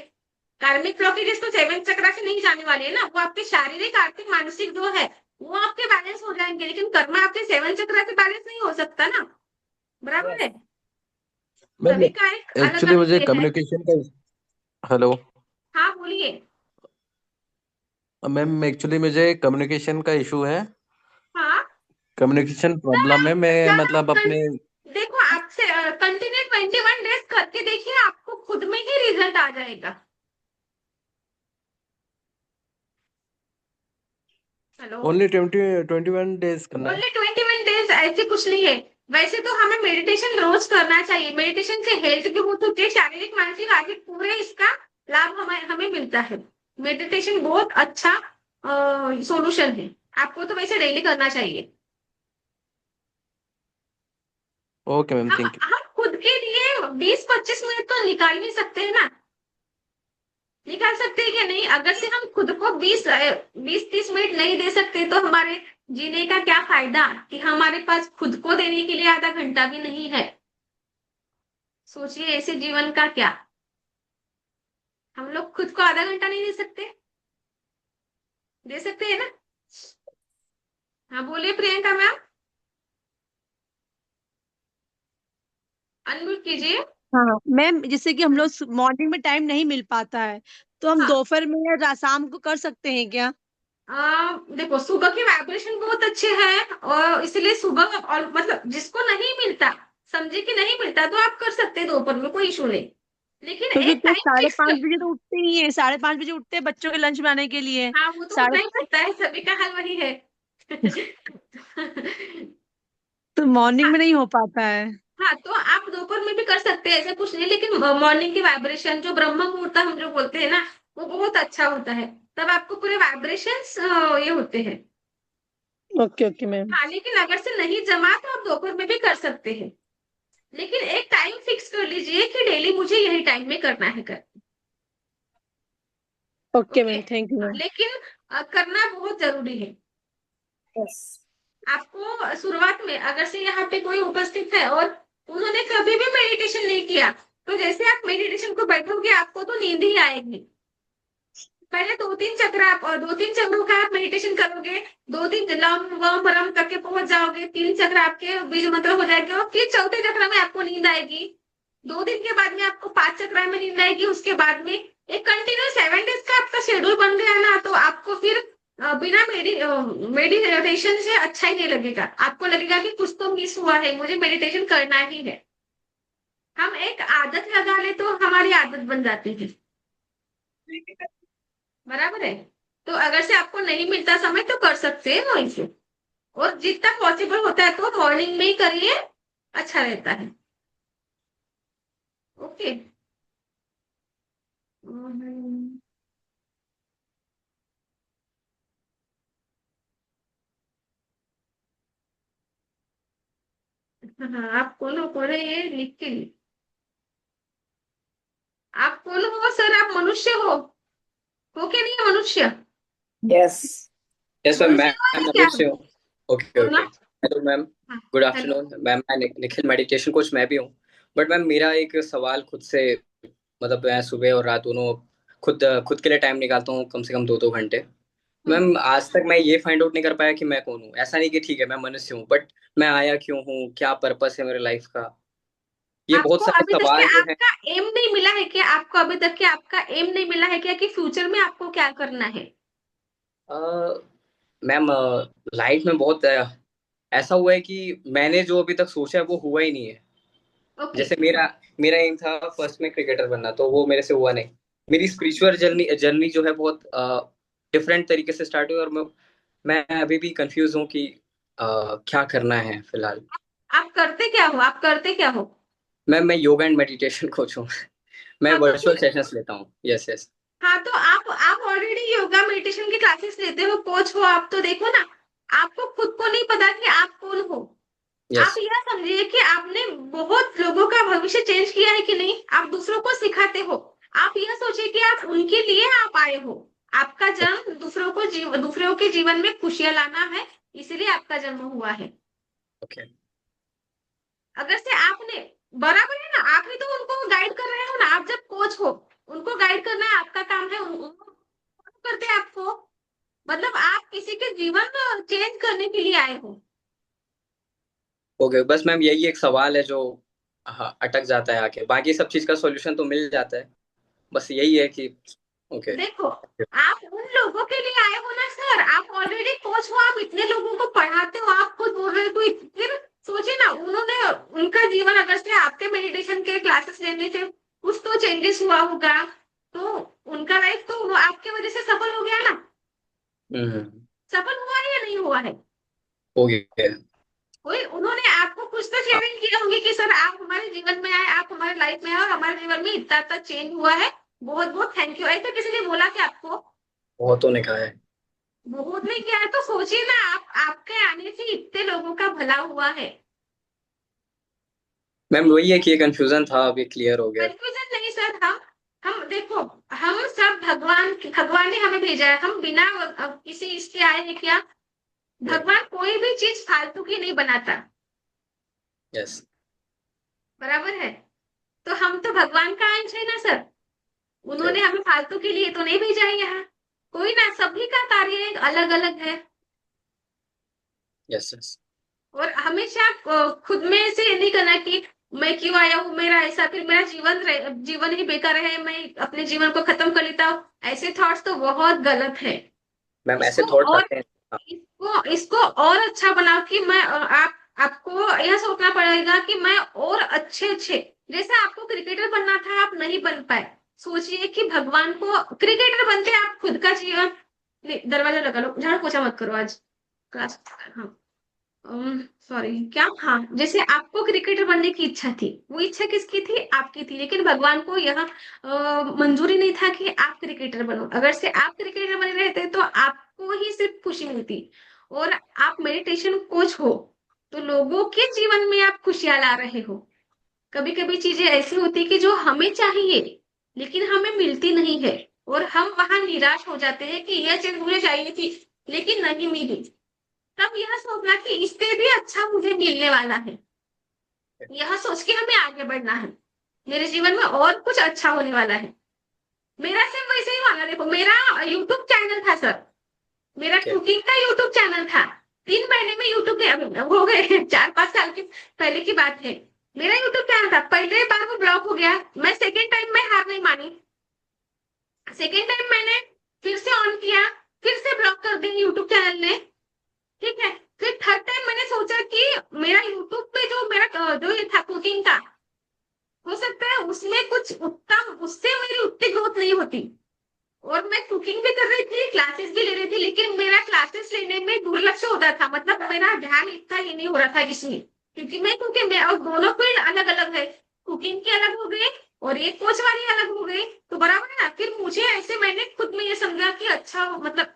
कार्मिक ब्लॉकेजेस तो 7 चक्रा से नहीं जाने वाली है ना, वो आपके शारीरिक आर्थिक मानसिक जो है वो आपके बैलेंस हो जाएंगे, लेकिन कर्मा आपके 7 चक्रा से बैलेंस नहीं हो सकता ना। बराबर यस। है। मैम सभी का एक अलग एक्चुअली अलग मुझे ये है। कम्युनिकेशन का, हेलो हाँ बोलिए। मैम, एक्चुअली मुझे कम्युनिकेशन का इशू है। हाँ, कम्युनिकेशन जब प्रॉब्लम है। आप मैं जब आप मतलब अपने, देखो, आपसे कंटिन्यू 21 डेज करके देखिए, आपको खुद में ही रिजल्ट आ जाएगा। हेलो। ओनली 21 डेज करना है? ओनली 21 डेज, ऐसे कुछ नहीं है। वैसे तो हमें मेडिटेशन रोज करना चाहिए। मेडिटेशन से हेल्थ भी बहुत होती है, शारीरिक मानसिक आर्थिक पूरे इसका लाभ हमें हमें मिलता है। मेडिटेशन बहुत अच्छा सॉल्यूशन है। आपको तो वैसे डेली करना चाहिए। Okay ma'am, thank you. हम खुद के लिए 20-25 मिनट तो निकाल ही सकते हैं ना। निकाल सकते हैं क्या नहीं? अगर से हम खुद को 20-30 मिनट नहीं दे सकते तो हमारे जीने का क्या फायदा, कि हमारे पास खुद को देने के लिए आधा घंटा भी नहीं है। सोचिए ऐसे जीवन का क्या। हम लोग खुद को आधा घंटा नहीं दे सकते? दे सकते हैं ना? हाँ बोलिए प्रियंका मैम, अनम्यूट कीजिए। हाँ मैम, जैसे कि हम लोग मॉर्निंग में टाइम नहीं मिल पाता है, तो हम हाँ, दोपहर में या शाम को कर सकते हैं क्या? देखो सुबह की वाइब्रेशन बहुत अच्छे हैं, और इसलिए सुबह, और मतलब जिसको नहीं मिलता, समझे कि नहीं मिलता, तो आप कर सकते हैं दोपहर में, कोई इशू नहीं। लेकिन तो एक क्योंकि टाइम साढ़े फिक्स पाँच कर। बजे तो उठते ही है, 5:30 बजे उठते हैं बच्चों के लंच बनाने के लिए। हाँ वो तो साढ़े उठना ही पड़ता है, सभी का हाल वही है। तो मॉर्निंग में नहीं हो पाता है। हाँ तो आप दोपहर में भी कर सकते हैं, ऐसा कुछ नहीं, लेकिन मॉर्निंग की वाइब्रेशन जो ब्रह्म मुहूर्त हम जो बोलते हैं ना, वो बहुत अच्छा होता है। तब आपको पूरे वाइब्रेशंस ये होते हैं। Okay okay ma'am. हाँ लेकिन अगर से नहीं जमा तो आप दोपहर में भी कर सकते हैं। लेकिन एक टाइम फिक्स कर लीजिए कि डेली मुझे यही टाइम में करना है कर। Okay okay. Ma'am, thank you हाँ, मैम। लेकिन करना बहुत जरूरी है। यस। आपको शुरुआत में अगर से यहाँ पे कोई उपस्थित है और उन्होंने कभी भी मेडिटेशन नहीं किया, तो जैसे आप मेडिटेशन को बैठोगे आपको तो नींद ही आएगी। पहले 2-3 चक्र आप, और 2-3 चक्रों का आप मेडिटेशन करोगे, 2-3 लम वम परम करके पहुंच जाओगे, 3 चक्र आपके बीज मंत्र हो जाएंगे, और फिर चौथे चक्र में आपको नींद आएगी। 2 दिन के बाद में आपको 5 चक्र में नींद आएगी। उसके बाद में एक कंटिन्यू 7 डेज का आपका शेड्यूल बन गया ना, तो आपको फिर बिना मेडिटेशन से अच्छा ही नहीं लगेगा। आपको लगेगा कि कुछ तो मिस हुआ है, मुझे मेडिटेशन करना ही है। हम एक आदत लगा ले तो हमारी आदत बन जाती है। बराबर है। तो अगर से आपको नहीं मिलता समय तो कर सकते हैं वहीं से, और जितना पॉसिबल होता है तो मॉर्निंग में ही करिए, अच्छा रहता है। ओके। हाँ आप कौन हो, कौन है ये लिख के आप कौन हो सर? आप मनुष्य हो क्या नहीं है मनुष्य? यस। यस मैम, मनुष्य हो मैं या क्या? मनुष्य हूँ। ओके हो ओके। ना? हेलो मैम, हाँ। Good hello. Afternoon ma'am. मैं निखिल, मेडिटेशन कोच मैं भी हूँ। बट मैम मेरा एक सवाल खुद से, मतलब मैं सुबह और रात दोनों खुद खुद के लिए टाइम निकालता हूँ, कम से कम 2-2 घंटे। हम्म। मैम आज तक मैं ये फाइंड आउट नहीं कर पाया कि मैं कौन हूँ। ऐसा नहीं कि ठीक है मैं मनुष्य हूँ, बट मैं आया क्यों हूँ, क्या पर्पस है मेरे लाइफ का, ये बहुत आपको सारे अभी तक के सवाल जो हैं। आपका एम नहीं मिला है क्या? आपको अभी तक के आपका एम नहीं मिला है क्या, कि फ्यूचर में आपको क्या करना है? मैम लाइफ में बहुत ऐसा हुआ है कि मैंने जो अभी तक सोचा है वो हुआ ही नहीं है। ओके। जैसे मेरा मेरा एम था फर्स्ट में क्रिकेटर बनना, तो वो मेरे से हुआ नहीं। मेरी स्पिरिचुअल जर्नी जर्नी जो है बहुत डिफरेंट तरीके से स्टार्ट हुई, और मैं अभी भी कंफ्यूज हूँ कि क्या करना है फिलहाल। आप करते क्या हो? आप करते क्या हो? मैं योगा एंड मेडिटेशन कोच हूँ। मैं हाँ तो वर्चुअल सेशंस लेता हूँ। Yes yes. हाँ तो आप ऑलरेडी योगा मेडिटेशन की क्लासेस लेते हो, कोच हो आप, तो देखो ना, आपको खुद को नहीं पता कि आप कौन हो। यस। आप यह समझिए कि आपने बहुत लोगों का भविष्य चेंज किया है कि नहीं, आप दूसरों को सिखाते हो। आप यह सोचिए कि आप उनके लिए आप आए हो। आपका जन्म दूसरों के जीवन में खुशियां लाना है, इसलिए आपका जन्म हुआ है। ओके। अगर से आपने, बराबर है ना, आप ही तो उनको गाइड कर रहे हो ना, आप जब कोच हो, उनको गाइड करना है आपका काम है, उनको करते हैं आपको। मतलब आप किसी के जीवन चेंज करने के लिए आए हो। ओके, बस मैम यही एक सवाल है जो हाँ अटक जाता है आके, बाकी सब चीज का सॉल्यूशन तो मिल जाता है। बस यही है कि ओके। देखो, आप उन लोगों के लिए आए हो ना सर, आप ऑलरेडी कोच हो, आप इतने लोगों को पढ़ाते हो, आप खुद बोल रहे हो, तो फिर सोचिए ना, उन्होंने, उनका जीवन अगर से आपके मेडिटेशन के क्लासेस लेने से कुछ तो चेंजेस हुआ होगा, तो उनका लाइफ तो आपके वजह से सफल हो गया ना। हम्म। सफल हुआ है या नहीं हुआ है? हो गया। वही, उन्होंने आपको कुछ तो हाँ, शेयरिंग किया होंगे कि सर आप हमारे जीवन में आए, आप हमारे लाइफ में आए, और हमारे जीवन में इतना इतना चेंज हुआ है, बहुत बहुत थैंक यू, ऐसा किसी ने बोला कि आपको? बहुतों ने कहा है। बहुत में क्या है, तो सोचिए ना, आप आपके आने से इतने लोगों का भला हुआ है। मैम वही है कि ये कंफ्यूजन था, अभी क्लियर हो गया। कंफ्यूजन नहीं सर, हम देखो, हम सब भगवान ने हमें भेजा है, हम बिना किसी इसके आए हैं क्या? नहीं। भगवान कोई भी चीज फालतू की नहीं बनाता, यस। बराबर है? तो हम तो भगवान का अंश है ना सर, उन्होंने हमें फालतू के लिए तो नहीं भेजा है यहाँ। कोई ना, सभी का कार्य अलग अलग है। Yes yes. और हमेशा खुद में से ये नहीं करना कि मैं क्यों आया हूँ, मेरा ऐसा, फिर मेरा जीवन ही बेकार है, मैं अपने जीवन को खत्म कर लेता हूँ, ऐसे थॉट्स तो बहुत गलत है। मैम ऐसे इसको थॉट्स और आते हैं। हाँ। इसको और अच्छा बनाओ कि मैं आपको यह सोचना पड़ेगा कि मैं और अच्छे अच्छे, जैसे आपको क्रिकेटर बनना था, आप नहीं बन पाए, सोचिए कि भगवान को क्रिकेटर बनते आप खुद का जीवन, दरवाजा लगा लो, झाड़ू पोछा मत करो आज क्लास। हाँ, सॉरी, क्या, हाँ, जैसे आपको क्रिकेटर बनने की इच्छा थी, वो इच्छा किसकी थी? आपकी थी, लेकिन भगवान को यह मंजूरी नहीं था कि आप क्रिकेटर बनो। अगर से आप क्रिकेटर बने रहते तो आपको ही सिर्फ खुशी मिलती। और आप मेडिटेशन कोच हो, तो लोगों के जीवन में आप खुशियां ला रहे हो। कभी कभी चीजें ऐसी होती कि जो हमें चाहिए लेकिन हमें मिलती नहीं है, और हम वहां निराश हो जाते हैं कि यह चीज मुझे चाहिए थी लेकिन नहीं मिली। तब यह सोचना कि इससे भी अच्छा मुझे मिलने वाला है, यह सोच के हमें आगे बढ़ना है, मेरे जीवन में और कुछ अच्छा होने वाला है। मेरा सिर्फ वैसे ही वाला, देखो, मेरा यूट्यूब चैनल था सर, मेरा ओके। कुकिंग का यूट्यूब चैनल था। 3 महीने में यूट्यूब हो गए, 4-5 साल के पहले की बात है। मेरा यूट्यूब चैनल था, पहले बार वो ब्लॉक हो गया, मैं सेकेंड टाइम में हार नहीं मानी, सेकेंड टाइम मैंने फिर से ऑन किया, फिर से ब्लॉक कर दी यूट्यूब चैनल ने। ठीक है, फिर थर्ड टाइम मैंने सोचा कि मेरा यूट्यूब पे जो मेरा जो ये था कुकिंग का, हो सकता है उसमें कुछ उत्तम, उससे मेरी उतनी ग्रोथ नहीं होती। और मैं कुकिंग भी कर रही थी, क्लासेस भी ले रही थी, लेकिन मेरा क्लासेस लेने में दुर्लक्ष्य होता था, मतलब मेरा ध्यान इतना ही नहीं हो रहा था इसमें, क्योंकि मैं और दोनों फील्ड अलग अलग है, कुकिंग की अलग हो गई और ये कोच वाली अलग हो गई, तो बराबर है ना। फिर मुझे ऐसे, मैंने खुद में ये समझा कि अच्छा, मतलब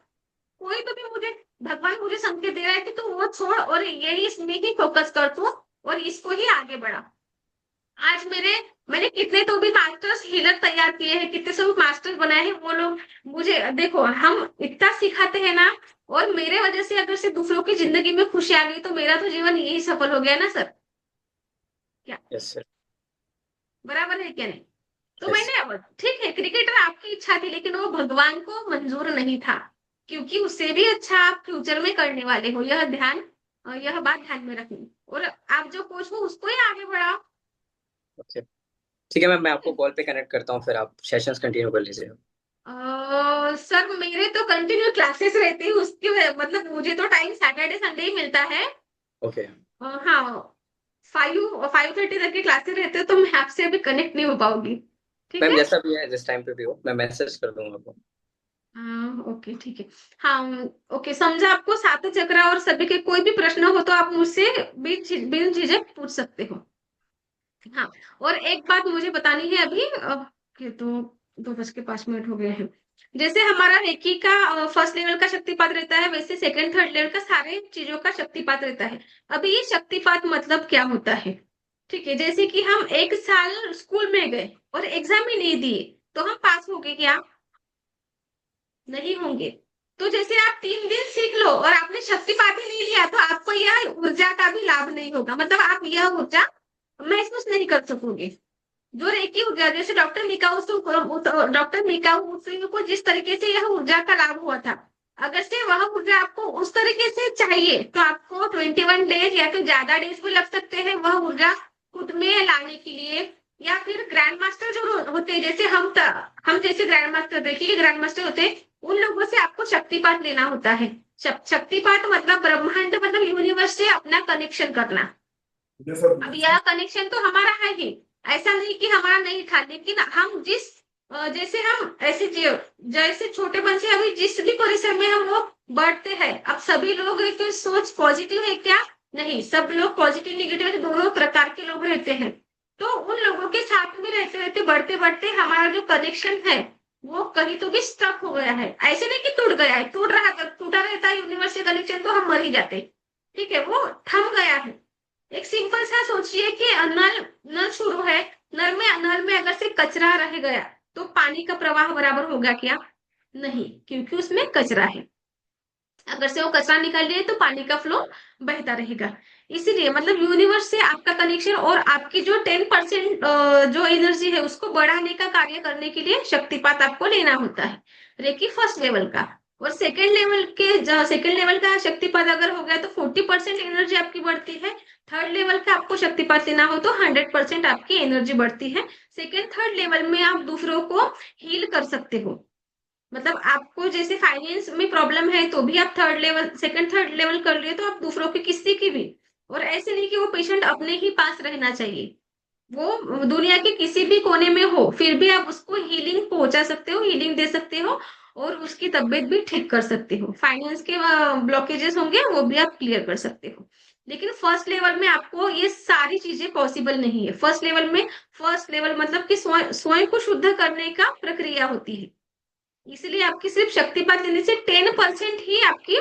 कोई तो भी मुझे, भगवान मुझे संकेत दे रहा है कि तू वो छोड़ और यही इसमें ही फोकस कर तू, और इसको ही आगे बढ़ा। आज मैंने कितने तो भी मास्टर्स हीलर तैयार किए हैं, कितने सब मास्टर्स बनाए हैं, वो लोग मुझे, देखो, हम इतना सिखाते हैं ना, और मेरे वजह से अगर से दूसरों की जिंदगी में खुशी आ गई, तो मेरा तो जीवन यही सफल हो गया ना सर, क्या? Yes sir. बराबर है क्या नहीं? तो यस। मैंने, ठीक है, क्रिकेटर आपकी इच्छा थी, लेकिन वो भगवान को मंजूर नहीं था, क्योंकि उससे भी अच्छा आप फ्यूचर में करने वाले हो, यह बात ध्यान में रखनी, और आप जो कोच हो उसको ही आगे बढ़ाओ। ओके। ठीक है मैम, मैं आपको कॉल पे कनेक्ट करता हूँ, फिर आप सेशंस कंटिन्यू कर लीजिए। सर, मेरे तो कंटिन्यू क्लासेस रहती है, उसकी मतलब मुझे तो टाइम सैटरडे संडे ही मिलता है। ओके हाँ, 5:30 तक की क्लासेस रहते हैं, तो मैं आपसे अभी कनेक्ट नहीं हो पाऊंगी। ठीक मैम, है। जैसा भी है जिस टाइम पे भी हो मैं मैसेज कर दूंगा आपको। हाँ, ओके, ठीक है। हाँ, ओके, समझा आपको सातों चक्र और सभी के कोई भी प्रश्न हो तो आप मुझसे बिन झिझक पूछ सकते हो। हाँ, और एक बात मुझे बतानी है अभी, कि तो 2:05 हो गए हैं। जैसे हमारा रेकी का फर्स्ट लेवल का शक्तिपात रहता है, वैसे सेकंड थर्ड लेवल का सारे चीजों का शक्तिपात रहता है। अभी ये शक्तिपात मतलब क्या होता है? ठीक है, जैसे कि हम एक साल स्कूल में गए और एग्जाम ही नहीं दिए, तो हम पास हो गए क्या? नहीं होंगे। तो जैसे आप 3 दिन सीख लो और आपने शक्तिपात ही नहीं लिया, तो आपको यह ऊर्जा का भी लाभ नहीं होगा, मतलब आप यह ऊर्जा महसूस नहीं कर सकोगे। जो रेकी ऊर्जा, जैसे डॉक्टर मिकाऊ को जिस तरीके से यह ऊर्जा का लाभ हुआ था, अगर से वह ऊर्जा आपको उस तरीके से चाहिए, तो आपको 21 डेज या फिर ज्यादा डेज भी लग सकते हैं वह ऊर्जा खुद में लाने के लिए। या फिर ग्रैंड मास्टर जो होते हैं, जैसे हम जैसे ग्रैंड मास्टर, देखिए ग्रैंड मास्टर होते हैं, उन लोगों से आपको शक्तिपात लेना होता है। शक्तिपात मतलब ब्रह्मांड, मतलब यूनिवर्स से अपना कनेक्शन करना। अब यह कनेक्शन तो हमारा है ही, ऐसा नहीं कि हमारा नहीं था, लेकिन हम जैसे हम ऐसे जैसे छोटे बच्चे अभी जिस भी परिसर में हम वो बढ़ते हैं, अब सभी लोग एक सोच पॉजिटिव है क्या? नहीं, सब लोग पॉजिटिव निगेटिव दोनों प्रकार के लोग रहते हैं। तो उन लोगों के साथ में रहते रहते बढ़ते बढ़ते हमारा जो कनेक्शन है वो कहीं तो भी स्टक हो गया है। ऐसे नहीं कि टूट गया है, टूटा रहता है यूनिवर्स से कनेक्शन तो हम मर ही जाते। ठीक है, वो थम गया है। एक सिंपल सा सोचिए कि नल नल शुरू है, नल में अगर से कचरा रह गया, तो पानी का प्रवाह बराबर होगा क्या? नहीं, क्योंकि उसमें कचरा है। अगर से वो कचरा निकाल लिए तो पानी का फ्लो बहता रहेगा। इसीलिए मतलब यूनिवर्स से आपका कनेक्शन और आपकी जो 10% जो एनर्जी है उसको बढ़ाने का कार्य करने के लिए शक्तिपात आपको लेना होता है, रेकी फर्स्ट लेवल का। और सेकेंड लेवल का शक्तिपात अगर हो गया तो 40% एनर्जी आपकी बढ़ती है। थर्ड लेवल का आपको शक्तिपात लेना हो तो 100% आपकी एनर्जी बढ़ती है। सेकेंड थर्ड लेवल में आप दूसरों को हील कर सकते हो। मतलब आपको जैसे फाइनेंस में प्रॉब्लम है तो भी आप सेकंड थर्ड लेवल कर लिए तो आप दूसरों की, किसी की भी। और ऐसे नहीं कि वो पेशेंट अपने ही पास रहना चाहिए, वो दुनिया के किसी भी कोने में हो, फिर भी आप उसको हीलिंग पहुंचा सकते हो, हीलिंग दे सकते हो, और उसकी तबीयत भी ठीक कर सकते हो। फाइनेंस के ब्लॉकेजेस होंगे वो भी आप क्लियर कर सकते हो। लेकिन फर्स्ट लेवल में आपको ये सारी चीजें पॉसिबल नहीं है। फर्स्ट लेवल मतलब कि स्वयं को शुद्ध करने का प्रक्रिया होती है। इसलिए आपकी सिर्फ शक्तिपात लेने से 10% ही आपकी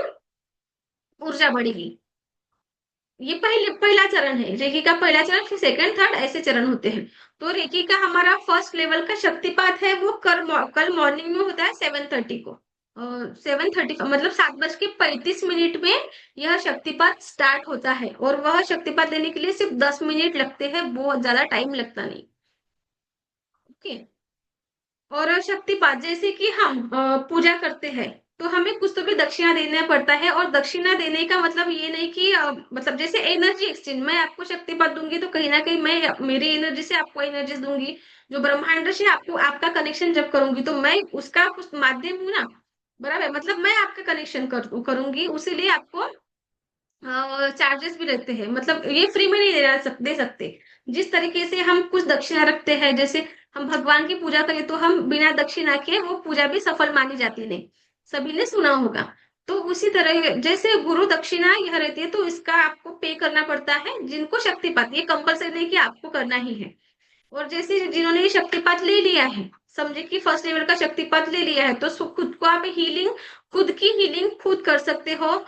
ऊर्जा बढ़ेगी। ये पहला चरण है रेकी का, पहला चरण, फिर सेकंड थर्ड ऐसे चरण होते हैं। तो रेकी का हमारा फर्स्ट लेवल का शक्तिपात है वो कल मॉर्निंग में होता है 7:30 को। 7:30 मतलब 7:35 में यह शक्तिपात स्टार्ट होता है, और वह शक्तिपात लेने के लिए सिर्फ 10 मिनट लगते हैं, बहुत ज्यादा टाइम लगता नहीं। ओके। और शक्तिपात जैसे कि हम पूजा करते हैं, तो हमें कुछ तो भी दक्षिणा देना पड़ता है। और दक्षिणा देने का मतलब ये नहीं कि मतलब जैसे एनर्जी एक्सचेंज, मैं आपको शक्तिपात दूंगी तो कहीं ना कहीं मैं मेरी एनर्जी से आपको एनर्जी दूंगी। जो ब्रह्मांड से आपको आपका कनेक्शन जब करूंगी तो मैं उसका कुछ माध्यम हूँ ना, बराबर, मतलब मैं आपका कनेक्शन करूंगी, उसीलिए आपको चार्जेस भी रहते हैं। मतलब ये फ्री में नहीं दे सकते। जिस तरीके से हम कुछ दक्षिणा रखते हैं, जैसे हम भगवान की पूजा करें तो हम बिना दक्षिणा के वो पूजा भी सफल मानी जाती नहीं, सभी ने सुना होगा। तो उसी तरह जैसे गुरु दक्षिणा यह रहती है, तो इसका आपको पे करना पड़ता है। जिनको शक्तिपात, ये कंपलसरी नहीं कि आपको करना ही है। और जैसे जिन्होंने ये शक्तिपात ले लिया है, समझे कि फर्स्ट लेवल का शक्तिपात ले लिया है, तो खुद को आप हीलिंग, खुद की हीलिंग खुद कर सकते हो।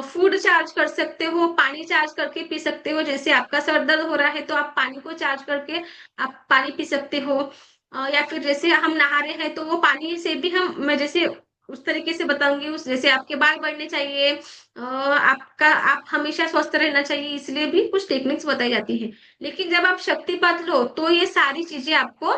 फूड चार्ज कर सकते हो, पानी चार्ज करके पी सकते हो। जैसे आपका सर दर्द हो रहा है तो आप पानी को चार्ज करके आप पानी पी सकते हो। या फिर जैसे हम नहा रहे हैं तो वो पानी से भी मैं जैसे उस तरीके से बताऊंगी, उस जैसे आपके बाल बढ़ने चाहिए, आप हमेशा स्वस्थ रहना चाहिए, इसलिए भी कुछ टेक्निक्स बताई जाती है। लेकिन जब आप शक्तिपात लो तो ये सारी चीजें आपको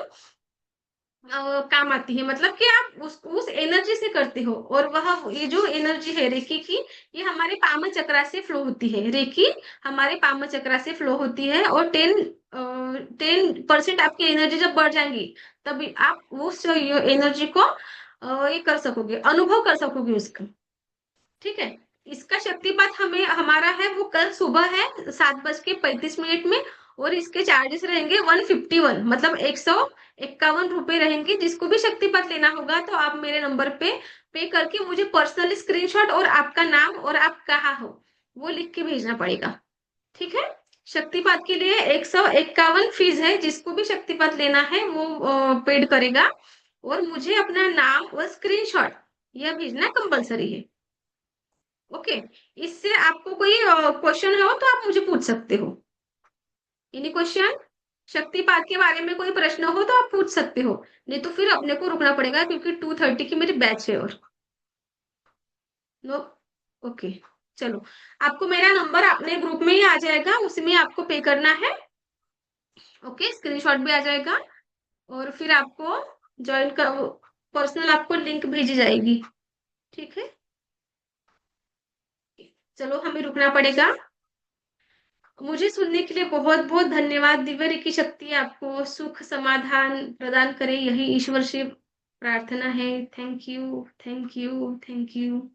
काम आती है, मतलब कि आप उस एनर्जी से करते हो। और वह ये जो एनर्जी है रेकी की, ये हमारे पाम चक्रा से फ्लो होती है। रेकी हमारे पाम चक्रा से फ्लो होती है, और 10% आपकी एनर्जी जब बढ़ जाएंगी, तभी आप उस एनर्जी को ये कर सकोगे, अनुभव कर सकोगे उसका। ठीक है। इसका शक्तिपात हमें हमारा है वो कल सुबह है 7:35 में, और इसके चार्जेस रहेंगे 151, मतलब 151 रुपए रहेंगे। जिसको भी शक्तिपात लेना होगा तो आप मेरे नंबर पे करके मुझे पर्सनल स्क्रीनशॉट और आपका नाम और आप कहाँ हो वो लिख के भेजना पड़ेगा, ठीक है। शक्तिपात के लिए 151 फीस है, जिसको भी शक्तिपात लेना है वो पेड करेगा, और मुझे अपना नाम और स्क्रीनशॉट यह भेजना कंपलसरी है। ओके, इससे आपको कोई क्वेश्चन हो तो आप मुझे पूछ सकते हो। Any question? शक्तिपात के बारे में कोई प्रश्न हो तो आप पूछ सकते हो, नहीं तो फिर अपने को रुकना पड़ेगा क्योंकि 2:30 की मेरी बैच है। और नो, ओके, चलो, आपको मेरा नंबर अपने ग्रुप में ही आ जाएगा, उसमें आपको पे करना है। ओके, स्क्रीनशॉट भी आ जाएगा, और फिर आपको ज्वाइन कर, पर्सनल आपको लिंक भेजी जाएगी, ठीक है। चलो, हमें रुकना पड़ेगा। मुझे सुनने के लिए बहुत बहुत धन्यवाद। दिव्य की शक्ति आपको सुख समाधान प्रदान करे, यही ईश्वर से प्रार्थना है। Thank you, thank you, thank you.